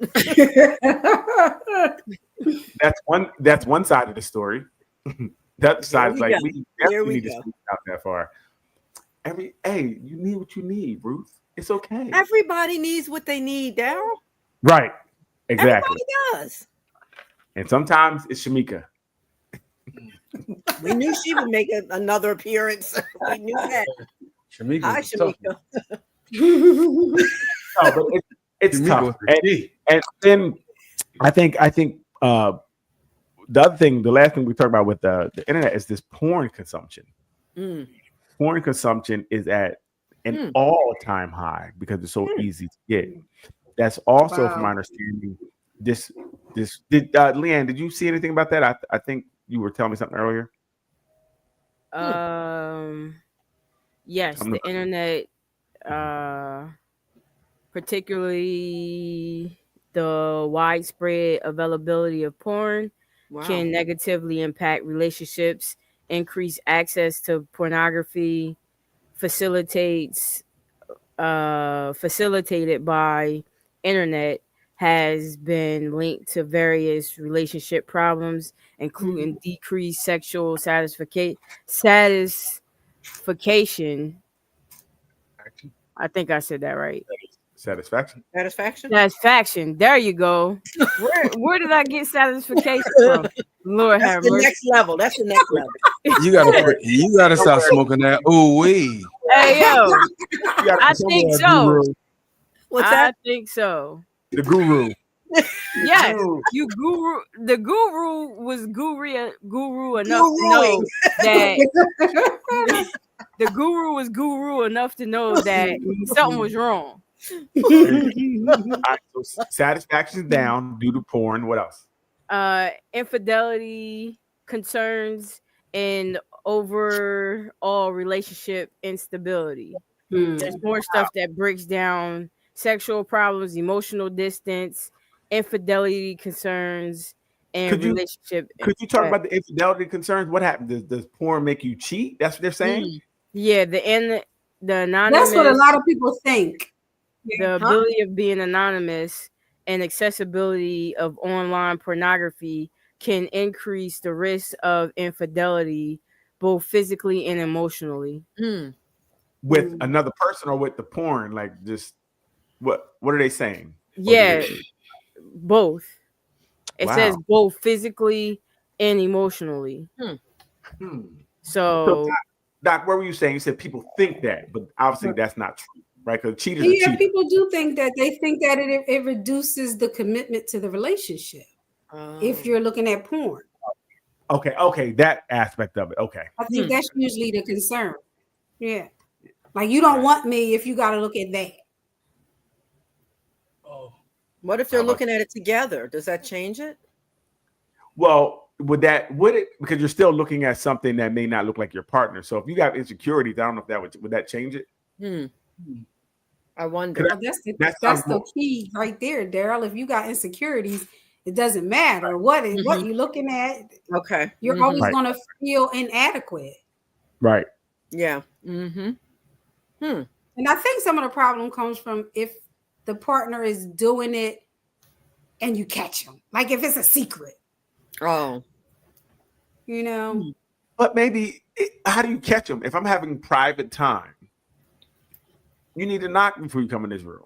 that's one side of the story. That side is like we definitely need to space it out that far. You need what you need, Ruth. It's okay. Everybody needs what they need, Daryl. Right. Exactly. Everybody does. And sometimes it's Shamika. We knew she would make another appearance. We knew that. Shamika. Hi, Shamika. No, but it's tough. And then I think the other thing, the last thing we talked about with the internet is this porn consumption. Porn consumption is at an all-time high because it's so easy to get. That's also, from my understanding, this did Leanne, did you see anything about that? I think you were telling me something earlier. Yes, the internet, particularly the widespread availability of porn, can negatively impact relationships, increase access to pornography, facilitated by internet, has been linked to various relationship problems, including decreased sexual satisfaction. I think I said that right. Satisfaction. There you go. Where did I get satisfaction from? Lord have mercy. Next level. That's the next level. You gotta stop smoking that. Ooh wee. Hey yo, I think so. What's that? I think so. The guru. Yes, you guru. The guru was guru enough to know that the guru was guru enough to know that something was wrong. Right, so satisfaction's down due to porn. What else? Infidelity concerns and overall relationship instability. There's more stuff that breaks down sexual problems, emotional distance, infidelity concerns, and relationship. Could you talk about the infidelity concerns? What happened? Does porn make you cheat? That's what they're saying. Yeah, the anonymous. That's what a lot of people think. The ability of being anonymous and accessibility of online pornography can increase the risk of infidelity, both physically and emotionally. With another person or with the porn? Like, just what are they saying? Yeah, both. It says both physically and emotionally. So Doc, what were you saying? You said people think that, but obviously that's not true. Right, because cheaters are cheaters. People do think that. They think that it reduces the commitment to the relationship if you're looking at porn. Okay, that aspect of it. Okay, I think that's usually the concern. Yeah, like you don't want me if you got to look at that. What if they're looking at it together? Does that change it? Well, would it? Because you're still looking at something that may not look like your partner. So if you got insecurities, I don't know if that would that change it. I wonder. That's the key right there, Daryl. If you got insecurities, it doesn't matter what you're looking at. Okay, you're always going to feel inadequate. Right. Yeah. And I think some of the problem comes from if the partner is doing it and you catch them, like if it's a secret. Oh, But maybe how do you catch them? If I'm having private time, you need to knock before you come in this room.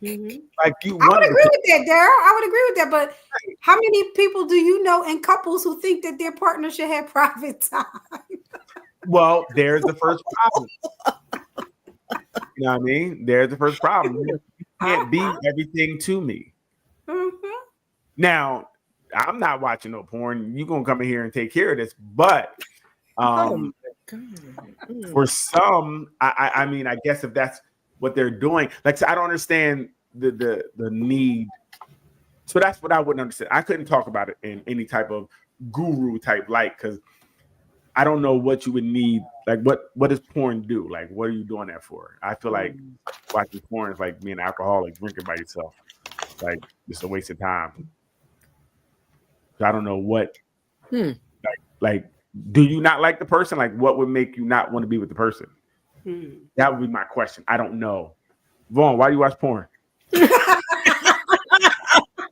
Like you. I would agree with that, Daryl. I would agree with that. But how many people do you know in couples who think that their partner should have private time? Well, there's the first problem. You know what I mean? There's the first problem. You can't be everything to me. Now, I'm not watching no porn. You're gonna come in here and take care of this, but for some, I mean, I guess if that's what they're doing, like, so I don't understand the need. So that's what I wouldn't understand. I couldn't talk about it in any type of guru type light because I don't know what you would need. Like, what does porn do? Like, what are you doing that for? I feel like watching porn is like being an alcoholic, drinking by yourself. Like, it's a waste of time. So I don't know what, like, do you not like the person? Like, what would make you not want to be with the person? That would be my question. I don't know. Vaughn, why do you watch porn?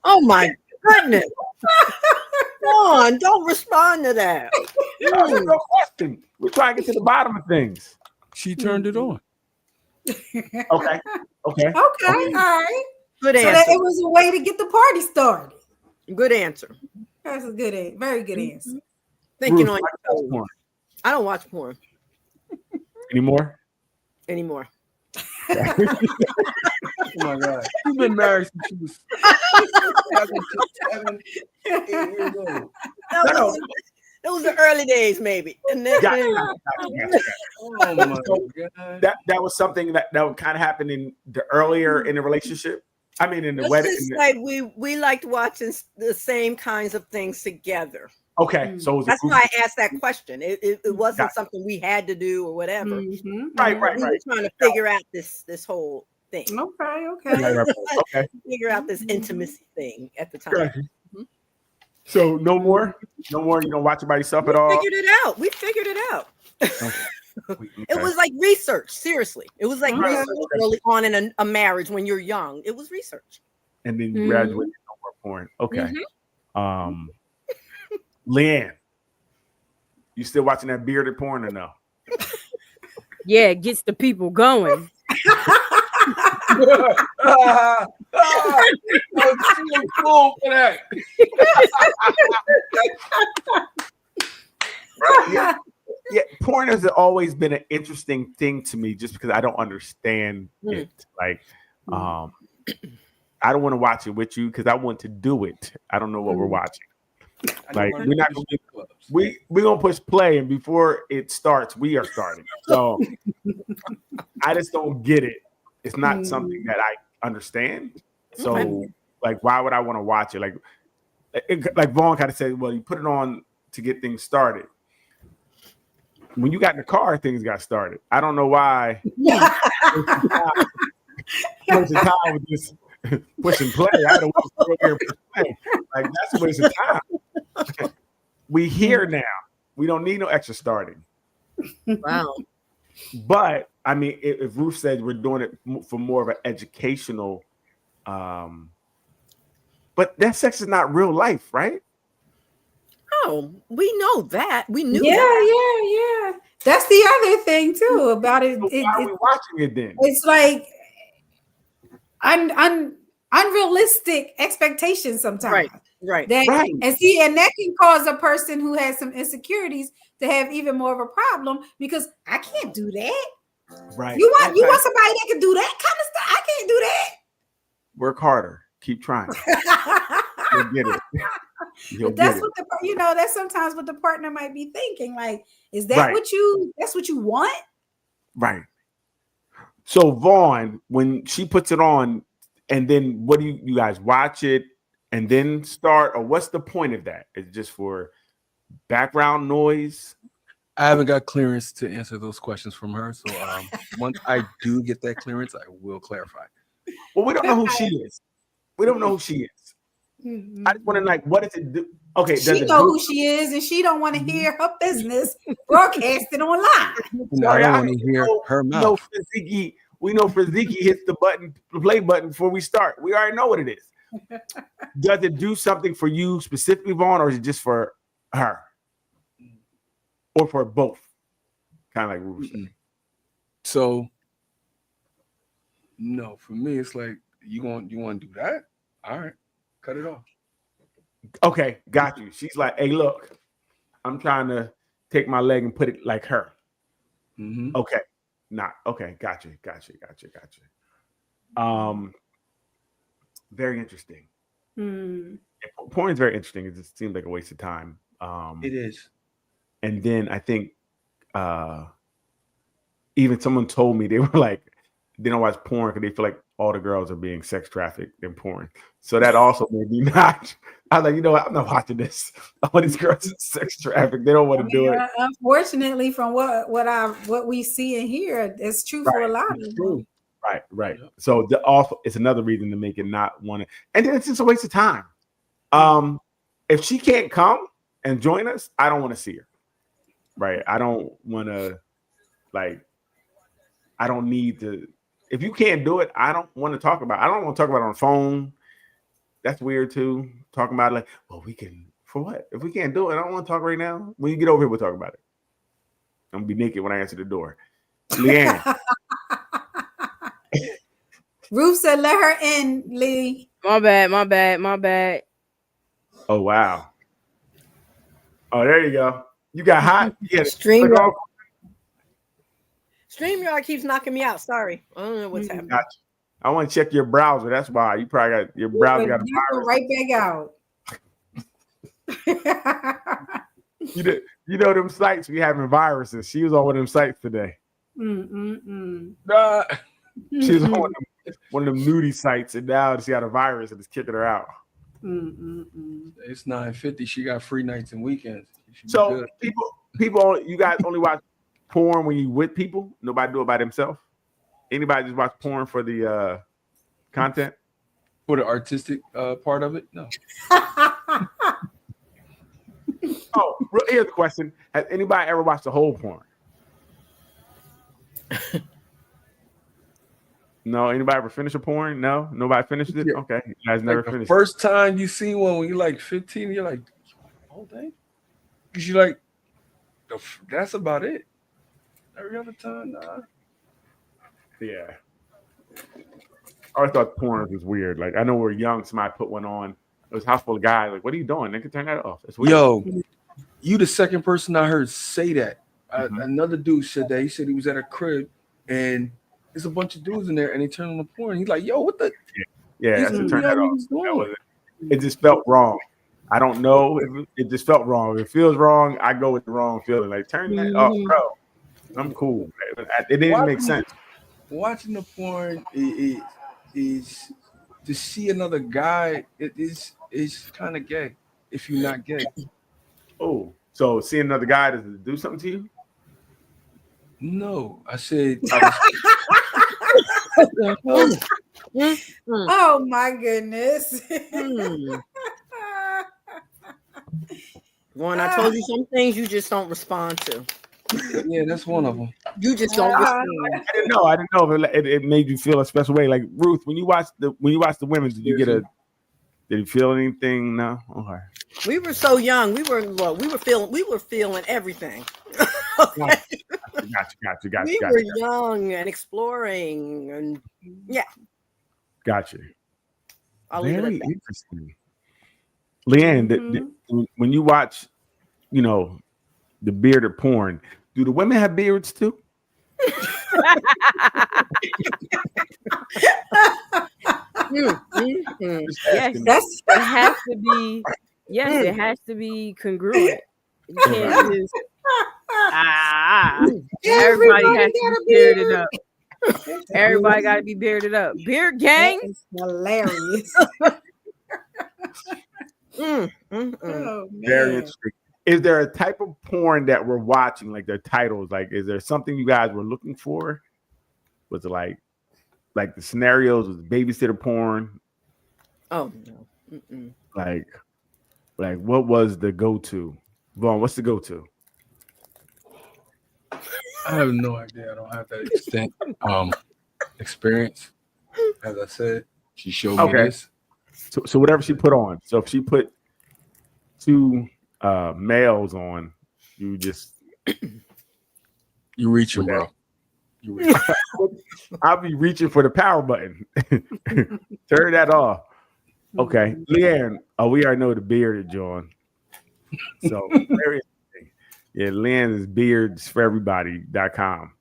Oh my goodness. Vaughn, don't respond to that. No question. We're trying to get to the bottom of things. She turned it on. Okay. All right. Good answer. So that it was a way to get the party started. Good answer. That's a very good answer. Thinking Bruce, on your toes. I don't watch porn anymore. Oh my God. She's been married since she was 7, 8 years old. Those are early days, maybe. And then, Gotcha. Oh my God. That was something that would kind of happen in the earlier in the relationship. I mean, in the wedding. just like we liked watching the same kinds of things together. Okay, so That's why I asked that question. It wasn't Gotcha. something we had to do or whatever. Right. We were trying to figure out this whole thing. Okay. Figure out this intimacy thing at the time. Gotcha. So no more. You don't watch it by yourself at all. We figured it out. It was like research. Seriously, it was like research early on in a marriage when you're young. It was research. And then you graduate, no more porn. Okay. Leanne, you still watching that bearded porn or no? Yeah, it gets the people going. Cool for that. Yeah, porn has always been an interesting thing to me just because I don't understand it. Like, I don't want to watch it with you because I want to do it. I don't know what we're watching. Like, we're not gonna we're gonna push play, and before it starts, we are starting. So I just don't get it. It's not something that I understand. So, like, why would I want to watch it? Like Vaughn kind of said, well, you put it on to get things started. When you got in the car, things got started. I don't know why. Most of the time with this push and play, I don't want to go here and push play. Like, that's a waste of time. We here now. We don't need no extra starting. Wow. But I mean, if Ruth said we're doing it for more of an educational, but that sex is not real life, right? Oh, we know that. We knew Yeah. that. That's the other thing too about it. So why are we watching it then? It's like unrealistic expectations sometimes. Right. And see, and that can cause a person who has some insecurities to have even more of a problem because I can't do that. Right. You want somebody that can do that kind of stuff? I can't do that. Work harder. Keep trying. You'll get it. But that's what that's sometimes what the partner might be thinking. Like, is that what you want? Right. So Vaughn, when she puts it on, and then what do you guys watch it and then start, or what's the point of that? Is it just for background noise? I haven't got clearance to answer those questions from her. So once I do get that clearance, I will clarify. Well, we don't know who she is. We don't know who she is. I just want to what does it do? Okay, she know who she is, and she don't want to hear her business broadcasted online. No, I don't want to hear her mouth. We know Friziki hits the play button before we start. We already know what it is. Does it do something for you specifically, Vaughn, or is it just for her? Or for both? Kind of like Ruth said. So, no, for me, it's like you want to do that? All right, cut it off. Okay, got you. She's like, hey, look, I'm trying to take my leg and put it like her. Okay. Okay, gotcha. Very interesting. Porn is very interesting. It just seems like a waste of time. It is. And then I think even someone told me they were like, they don't watch porn because they feel like all the girls are being sex trafficked in porn. So that also made me not. I was like, you know what? I'm not watching this. All these girls are sex trafficked. They don't want to do it. Unfortunately, from what we see and hear, it's true for a lot of them. Right. So also it's another reason to make it not want to. And then it's just a waste of time. If she can't come and join us, I don't want to see her. Right. I don't want to I don't need to. If you can't do it, I don't want to talk about it. I don't want to talk about it on the phone. That's weird too. Talking about it well, we can, for what? If we can't do it, I don't want to talk right now. When you get over here, we'll talk about it. I'm going to be naked when I answer the door. Leanne. Ruth said, let her in, Lee. My bad. Oh, wow. Oh, there you go. You got hot. StreamYard keeps knocking me out. Sorry. I don't know what's happening. Gotcha. I want to check your browser. That's why you probably got your browser got a virus. Right back out. You know them sites be having viruses. She was on one of them sites today. Nah. She was on one of them nudie sites, and now she got a virus and it's kicking her out. It's 9:50. She got free nights and weekends. So people, you guys only watch porn when you with people. Nobody do it by themselves. Anybody just watch porn for the content? For the artistic part of it? No. Oh, here's the question: has anybody ever watched the whole porn? No. Anybody ever finish a porn? No. Nobody finished it. Okay, you guys never finished. First time you see one when you're like 15, you're like, oh dang, because you're like, that's about it. Every other time, nah. Yeah. I always thought porn was weird. Like I know we're young, somebody put one on. It was a house full of guys. Like, what are you doing? They can turn that off. It's weird. Yo, you the second person I heard say that. Another dude said that. He said he was at a crib and there's a bunch of dudes in there and they turn on the porn. He's like, yo, what the? Yeah, that's to turn that off. It just felt wrong. I don't know. It just felt wrong. If it feels wrong, I go with the wrong feeling. Like, turn that off, bro. I'm cool. It didn't make sense. Watching the porn is to see another guy. It is kind of gay if you're not gay. Oh, so seeing another guy, does it do something to you? No, I said. Oh my goodness. Juan, I told you some things you just don't respond to. Yeah, that's one of them. You just don't respond. I didn't know if it made you feel a special way. Like Ruth, when you watch the women, did you feel anything? No. Okay. We were so young. We were feeling everything. Okay. Got you. We were young and exploring, and yeah. Got you. Very interesting. Leanne, when you watch, the bearded porn, do the women have beards too? Yes, it has to be. Yes, it has to be congruent. You can't just everybody has to be bearded up. Everybody got to be bearded up. Beard gang, hilarious. Very interesting. Is there a type of porn that we're watching, like their titles? Like, is there something you guys were looking for? Was it like the scenarios? Was babysitter porn? Oh no. Like what was the go-to? Vaughn, what's the go-to? I have no idea. I don't have that experience. As I said, she showed me this. So whatever she put on. So if she put two males on, you reaching, bro. I'll be reaching for the power button. Turn that off. Okay, Leanne. Oh, we already know the bearded John. So very interesting. Yeah, Leanne is beardsforeverybody.com.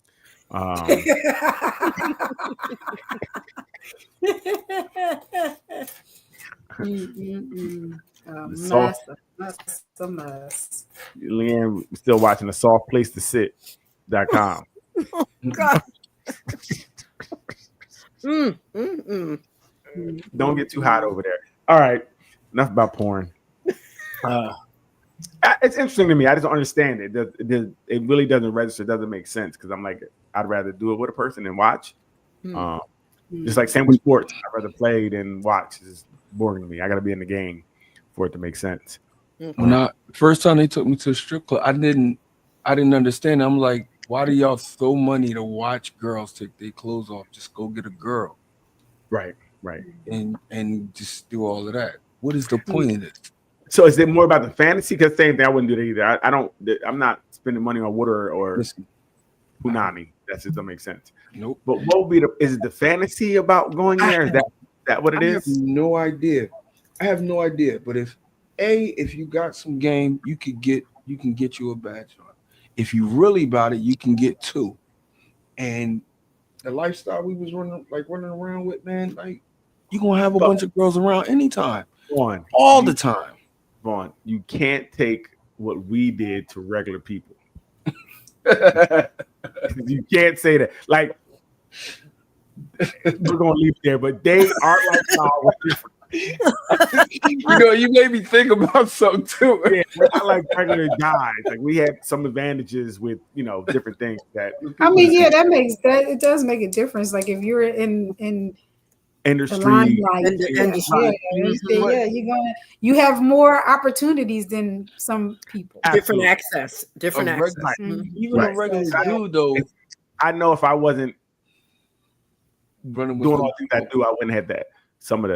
That's a mess. Leanne still watching a soft place to sit.com. Oh, God. Don't get too hot over there. All right, enough about porn. It's interesting to me. I just don't understand it. It really doesn't register. It doesn't make sense because I'm like, I'd rather do it with a person than watch. Just like same with sports. I'd rather play than watch. It's just boring to me. I got to be in the game for it to make sense. When first time they took me to a strip club, I didn't understand. I'm like, why do y'all throw money to watch girls take their clothes off? Just go get a girl. Right. And just do all of that. What is the point of this? So is it more about the fantasy? Because same thing, I wouldn't do that either. I'm not spending money on water or punani. That just doesn't make sense. Nope. But what would be is it the fantasy about going there? Is that what it is? I have no idea. But if you got some game, you can get you a badge on. If you really about it, you can get two. And the lifestyle we was running around with, man, like you're gonna have a bunch of girls around anytime. Vaughn, all the time. Vaughn, you can't take what we did to regular people. You can't say that. Like, we're gonna leave it there, but our lifestyle was different. You made me think about something too. Yeah, we're not like regular guys. Like, we had some advantages with different things that. I mean, yeah, it does make a difference. Like if you're in industry, the limelight, industry. you have more opportunities than some people. Different access. Even a regular dude, though. I know if I wasn't doing all the things I do, I wouldn't have that. Some of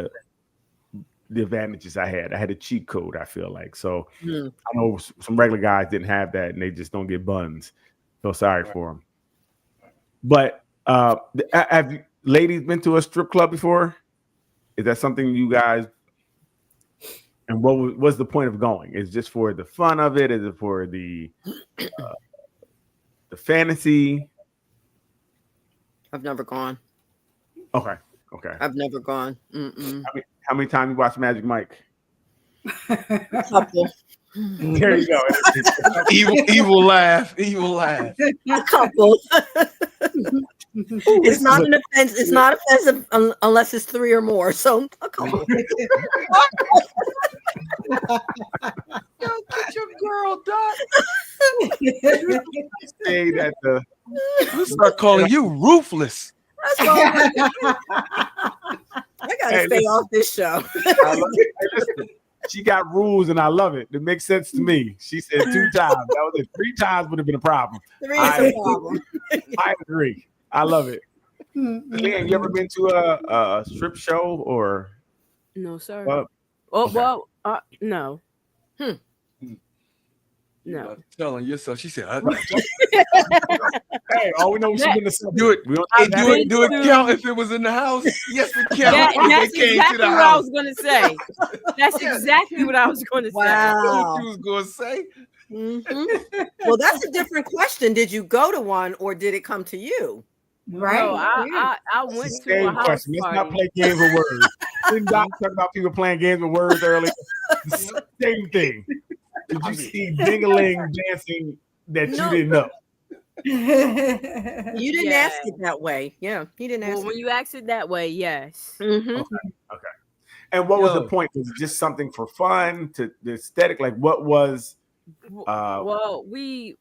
the advantages I had. I had a cheat code, I feel like. So I know some regular guys didn't have that, and they just don't get buns. So sorry for them. But have you ladies been to a strip club before? Is that something you guys? And what was the point of going? Is it just for the fun of it? Is it for the fantasy? I've never gone. Okay. I've never gone. How many times you watched Magic Mike? A couple. There you go. Evil laugh. A couple. It's not an offense. It's not offensive unless it's 3 or more. So a couple. Yo, get your girl, Doc. Say that We'll start calling you ruthless. I gotta stay off this show. Listen, she got rules, and I love it. It makes sense to me. She said 2 times. That was it. 3 times would have been a problem. 3 is a problem. I agree. I love it. Leanne, you ever been to a strip show or? No, sir. No. No. Telling yourself, she said. Hey, all we know is she's in the sub. Do it count if it was in the house? Yes, it counts. That's exactly what I was gonna say. That's exactly what I was gonna say. Wow. What you was gonna say? Well, that's a different question. Did you go to one or did it come to you? Right. No, I went to a house question. party. Let's not play games with words. Didn't Doc talk about people playing games with words earlier? The same thing. Did you see Ding-a-ling dancing that you didn't know? You didn't ask it that way. Yeah, he didn't ask. Well, when you ask it that way, yes. Okay. And what was the point? Was it just something for fun, to the aesthetic? Like, what was? Well, we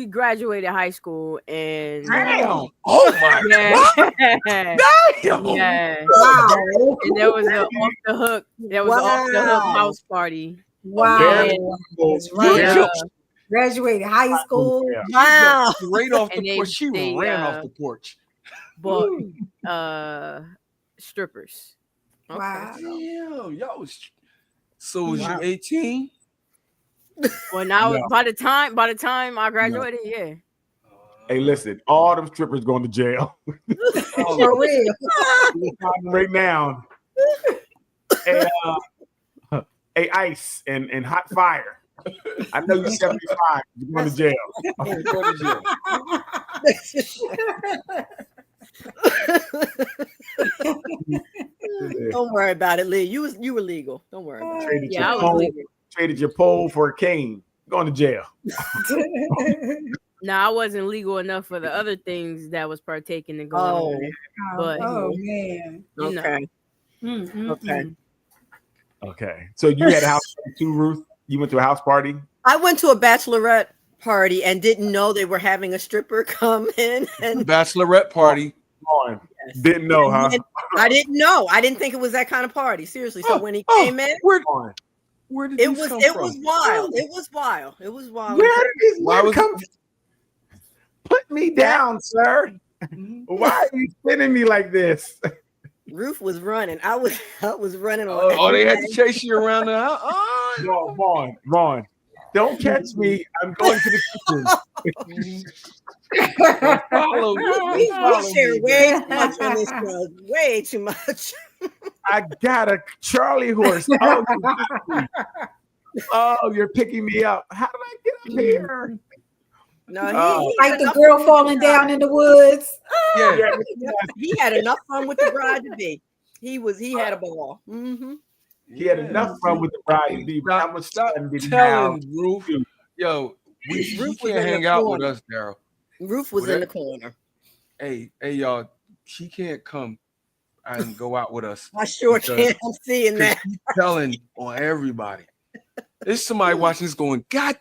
graduated high school and damn. Oh my god! Damn. Yeah. Wow. And there was an off the hook. There was an off the hook house party. Wow. Yeah. Graduated high school. Yeah. Wow. Straight off the And porch. She ran off the porch. But strippers. Wow. Damn, yo. So was you 18? Well, now by the time I graduated, yeah. Hey, listen, all them strippers going to jail. For real. Right now. Hey, Ice and Hot Fire. I know you're 75. You're going to jail. Don't worry about it, Lee. You were legal. Don't worry about it. I was legal. Traded your pole for a cane. Going to jail. No, I wasn't legal enough for the other things that was partaking in going on. But man. Okay. Okay. Okay. So you had a house party too, Ruth? You went to a house party? I went to a bachelorette party and didn't know they were having a stripper come in. And bachelorette party. Yes. Didn't know, huh? I didn't know. I didn't think it was that kind of party. Seriously. So when he came in, where did it this was come it from? was wild. It was wild. It was wild. Where did this man come? Put me down, sir. Why are you spinning me like this? Ruth was running. I was running on. Oh, they had to chase you around the house. Vaughn. Don't catch me. I'm going to the kitchen. Follow We share way too much on this show. Way too much. I got a Charlie horse. Oh, you're picking me up. How did I get up here? No, like the girl falling down in the woods. He had enough fun with the bride to be. He had a ball. Mm-hmm. He had enough fun with the bride and be. How much fun did he have? Telling Roof, yo, he Roof was can't in the hang out with corner. us, Daryl. Roof was in the corner. Hey, y'all, she can't come and go out with us. I sure can't. I'm seeing that. He's telling on everybody. There's somebody watching this going, God.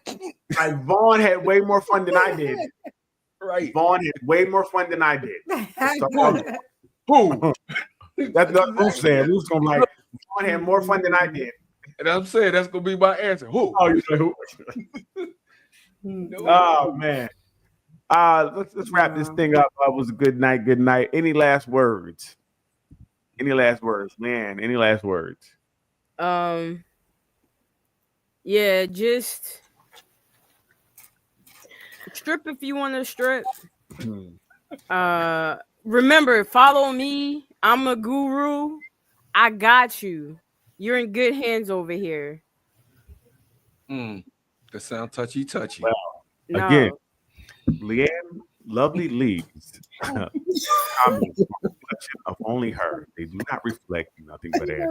Like Vaughn had way more fun than I did. Right. Vaughn had way more fun than I did. So, who? That's what Roof saying. Roof's gonna be like, Vaughn had more fun than I did. And I'm saying that's gonna be my answer. Who? Oh, you say who? Oh man. Let's wrap this thing up. It was a good night. Good night. Any last words? Man, any last words? Yeah, just strip if you want to strip. Remember, follow me. I'm a guru. I got you. You're in good hands over here. That sound touchy. Well, No. again, Leanne Lovely Lee's comments are a reflection of only her. They do not reflect nothing but air.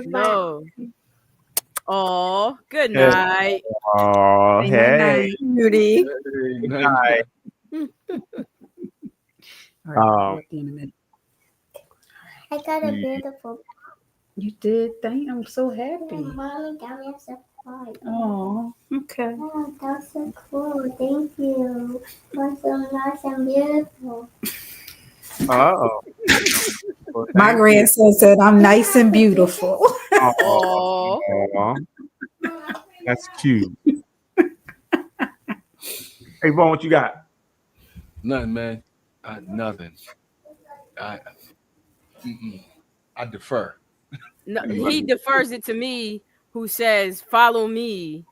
No. Oh, good night. Oh, hey. Beauty. Good night. I got a beautiful. You did. Thank. I'm so happy. Mommy got me a surprise. Oh, okay. Oh, that's so cool. Thank you. That's so nice and beautiful. Oh. Well, My grandson said I'm nice and beautiful. Oh. That's cute. Hey, Vaughn, what you got? Nothing, man. Nothing. I defer. No, he defers it to me, who says, follow me.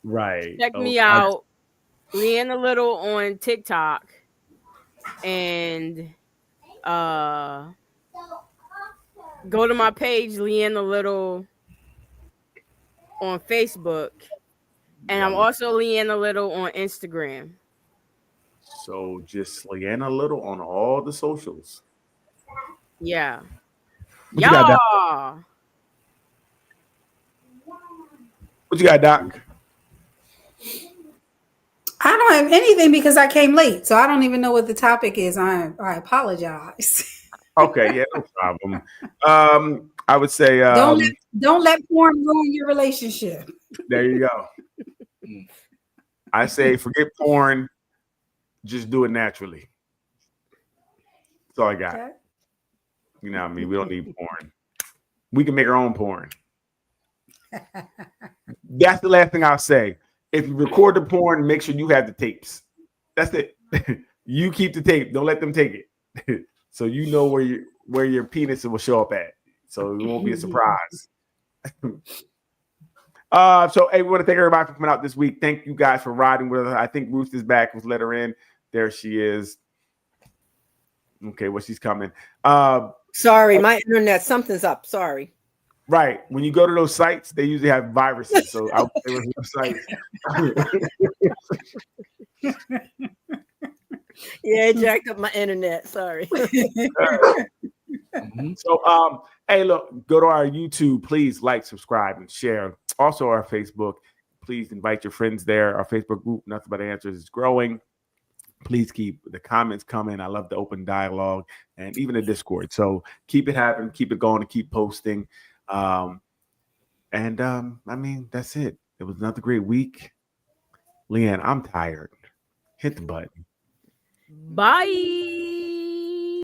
Right. Check me out. Leanna Little on TikTok. And go to my page, Leanna Little, on Facebook. And I'm also Leanna Little on Instagram. So just Leanna Little on all the socials. Yeah. What you got, Doc? What you got, Doc? I don't have anything because I came late, so I don't even know what the topic is. I apologize. Okay, yeah, no problem. I would say don't let porn ruin your relationship. There you go. I say forget porn, just do it naturally. That's all I got. Okay. You know what I mean? We don't need porn. We can make our own porn. That's the last thing I'll say. If you record the porn, make sure you have the tapes. That's it. You keep the tape. Don't let them take it. So you know where your penis will show up at. So it won't be a surprise. So hey, we want to thank everybody for coming out this week. Thank you guys for riding with us. I think Ruth is back. Let's let her in. There she is. Okay, well, she's coming. Sorry, my internet, something's up. Sorry. Right. When you go to those sites, they usually have viruses. So I would say with sites. Yeah, it jacked up my internet. Sorry. So hey, look, go to our YouTube. Please like, subscribe, and share. Also our Facebook. Please invite your friends there. Our Facebook group, Nothing But Answers, is growing. Please keep the comments coming. I love the open dialogue and even the Discord. So keep it happening, keep it going, and keep posting. I mean, that's it. It was another great week. Leanne, I'm tired. Hit the button. Bye.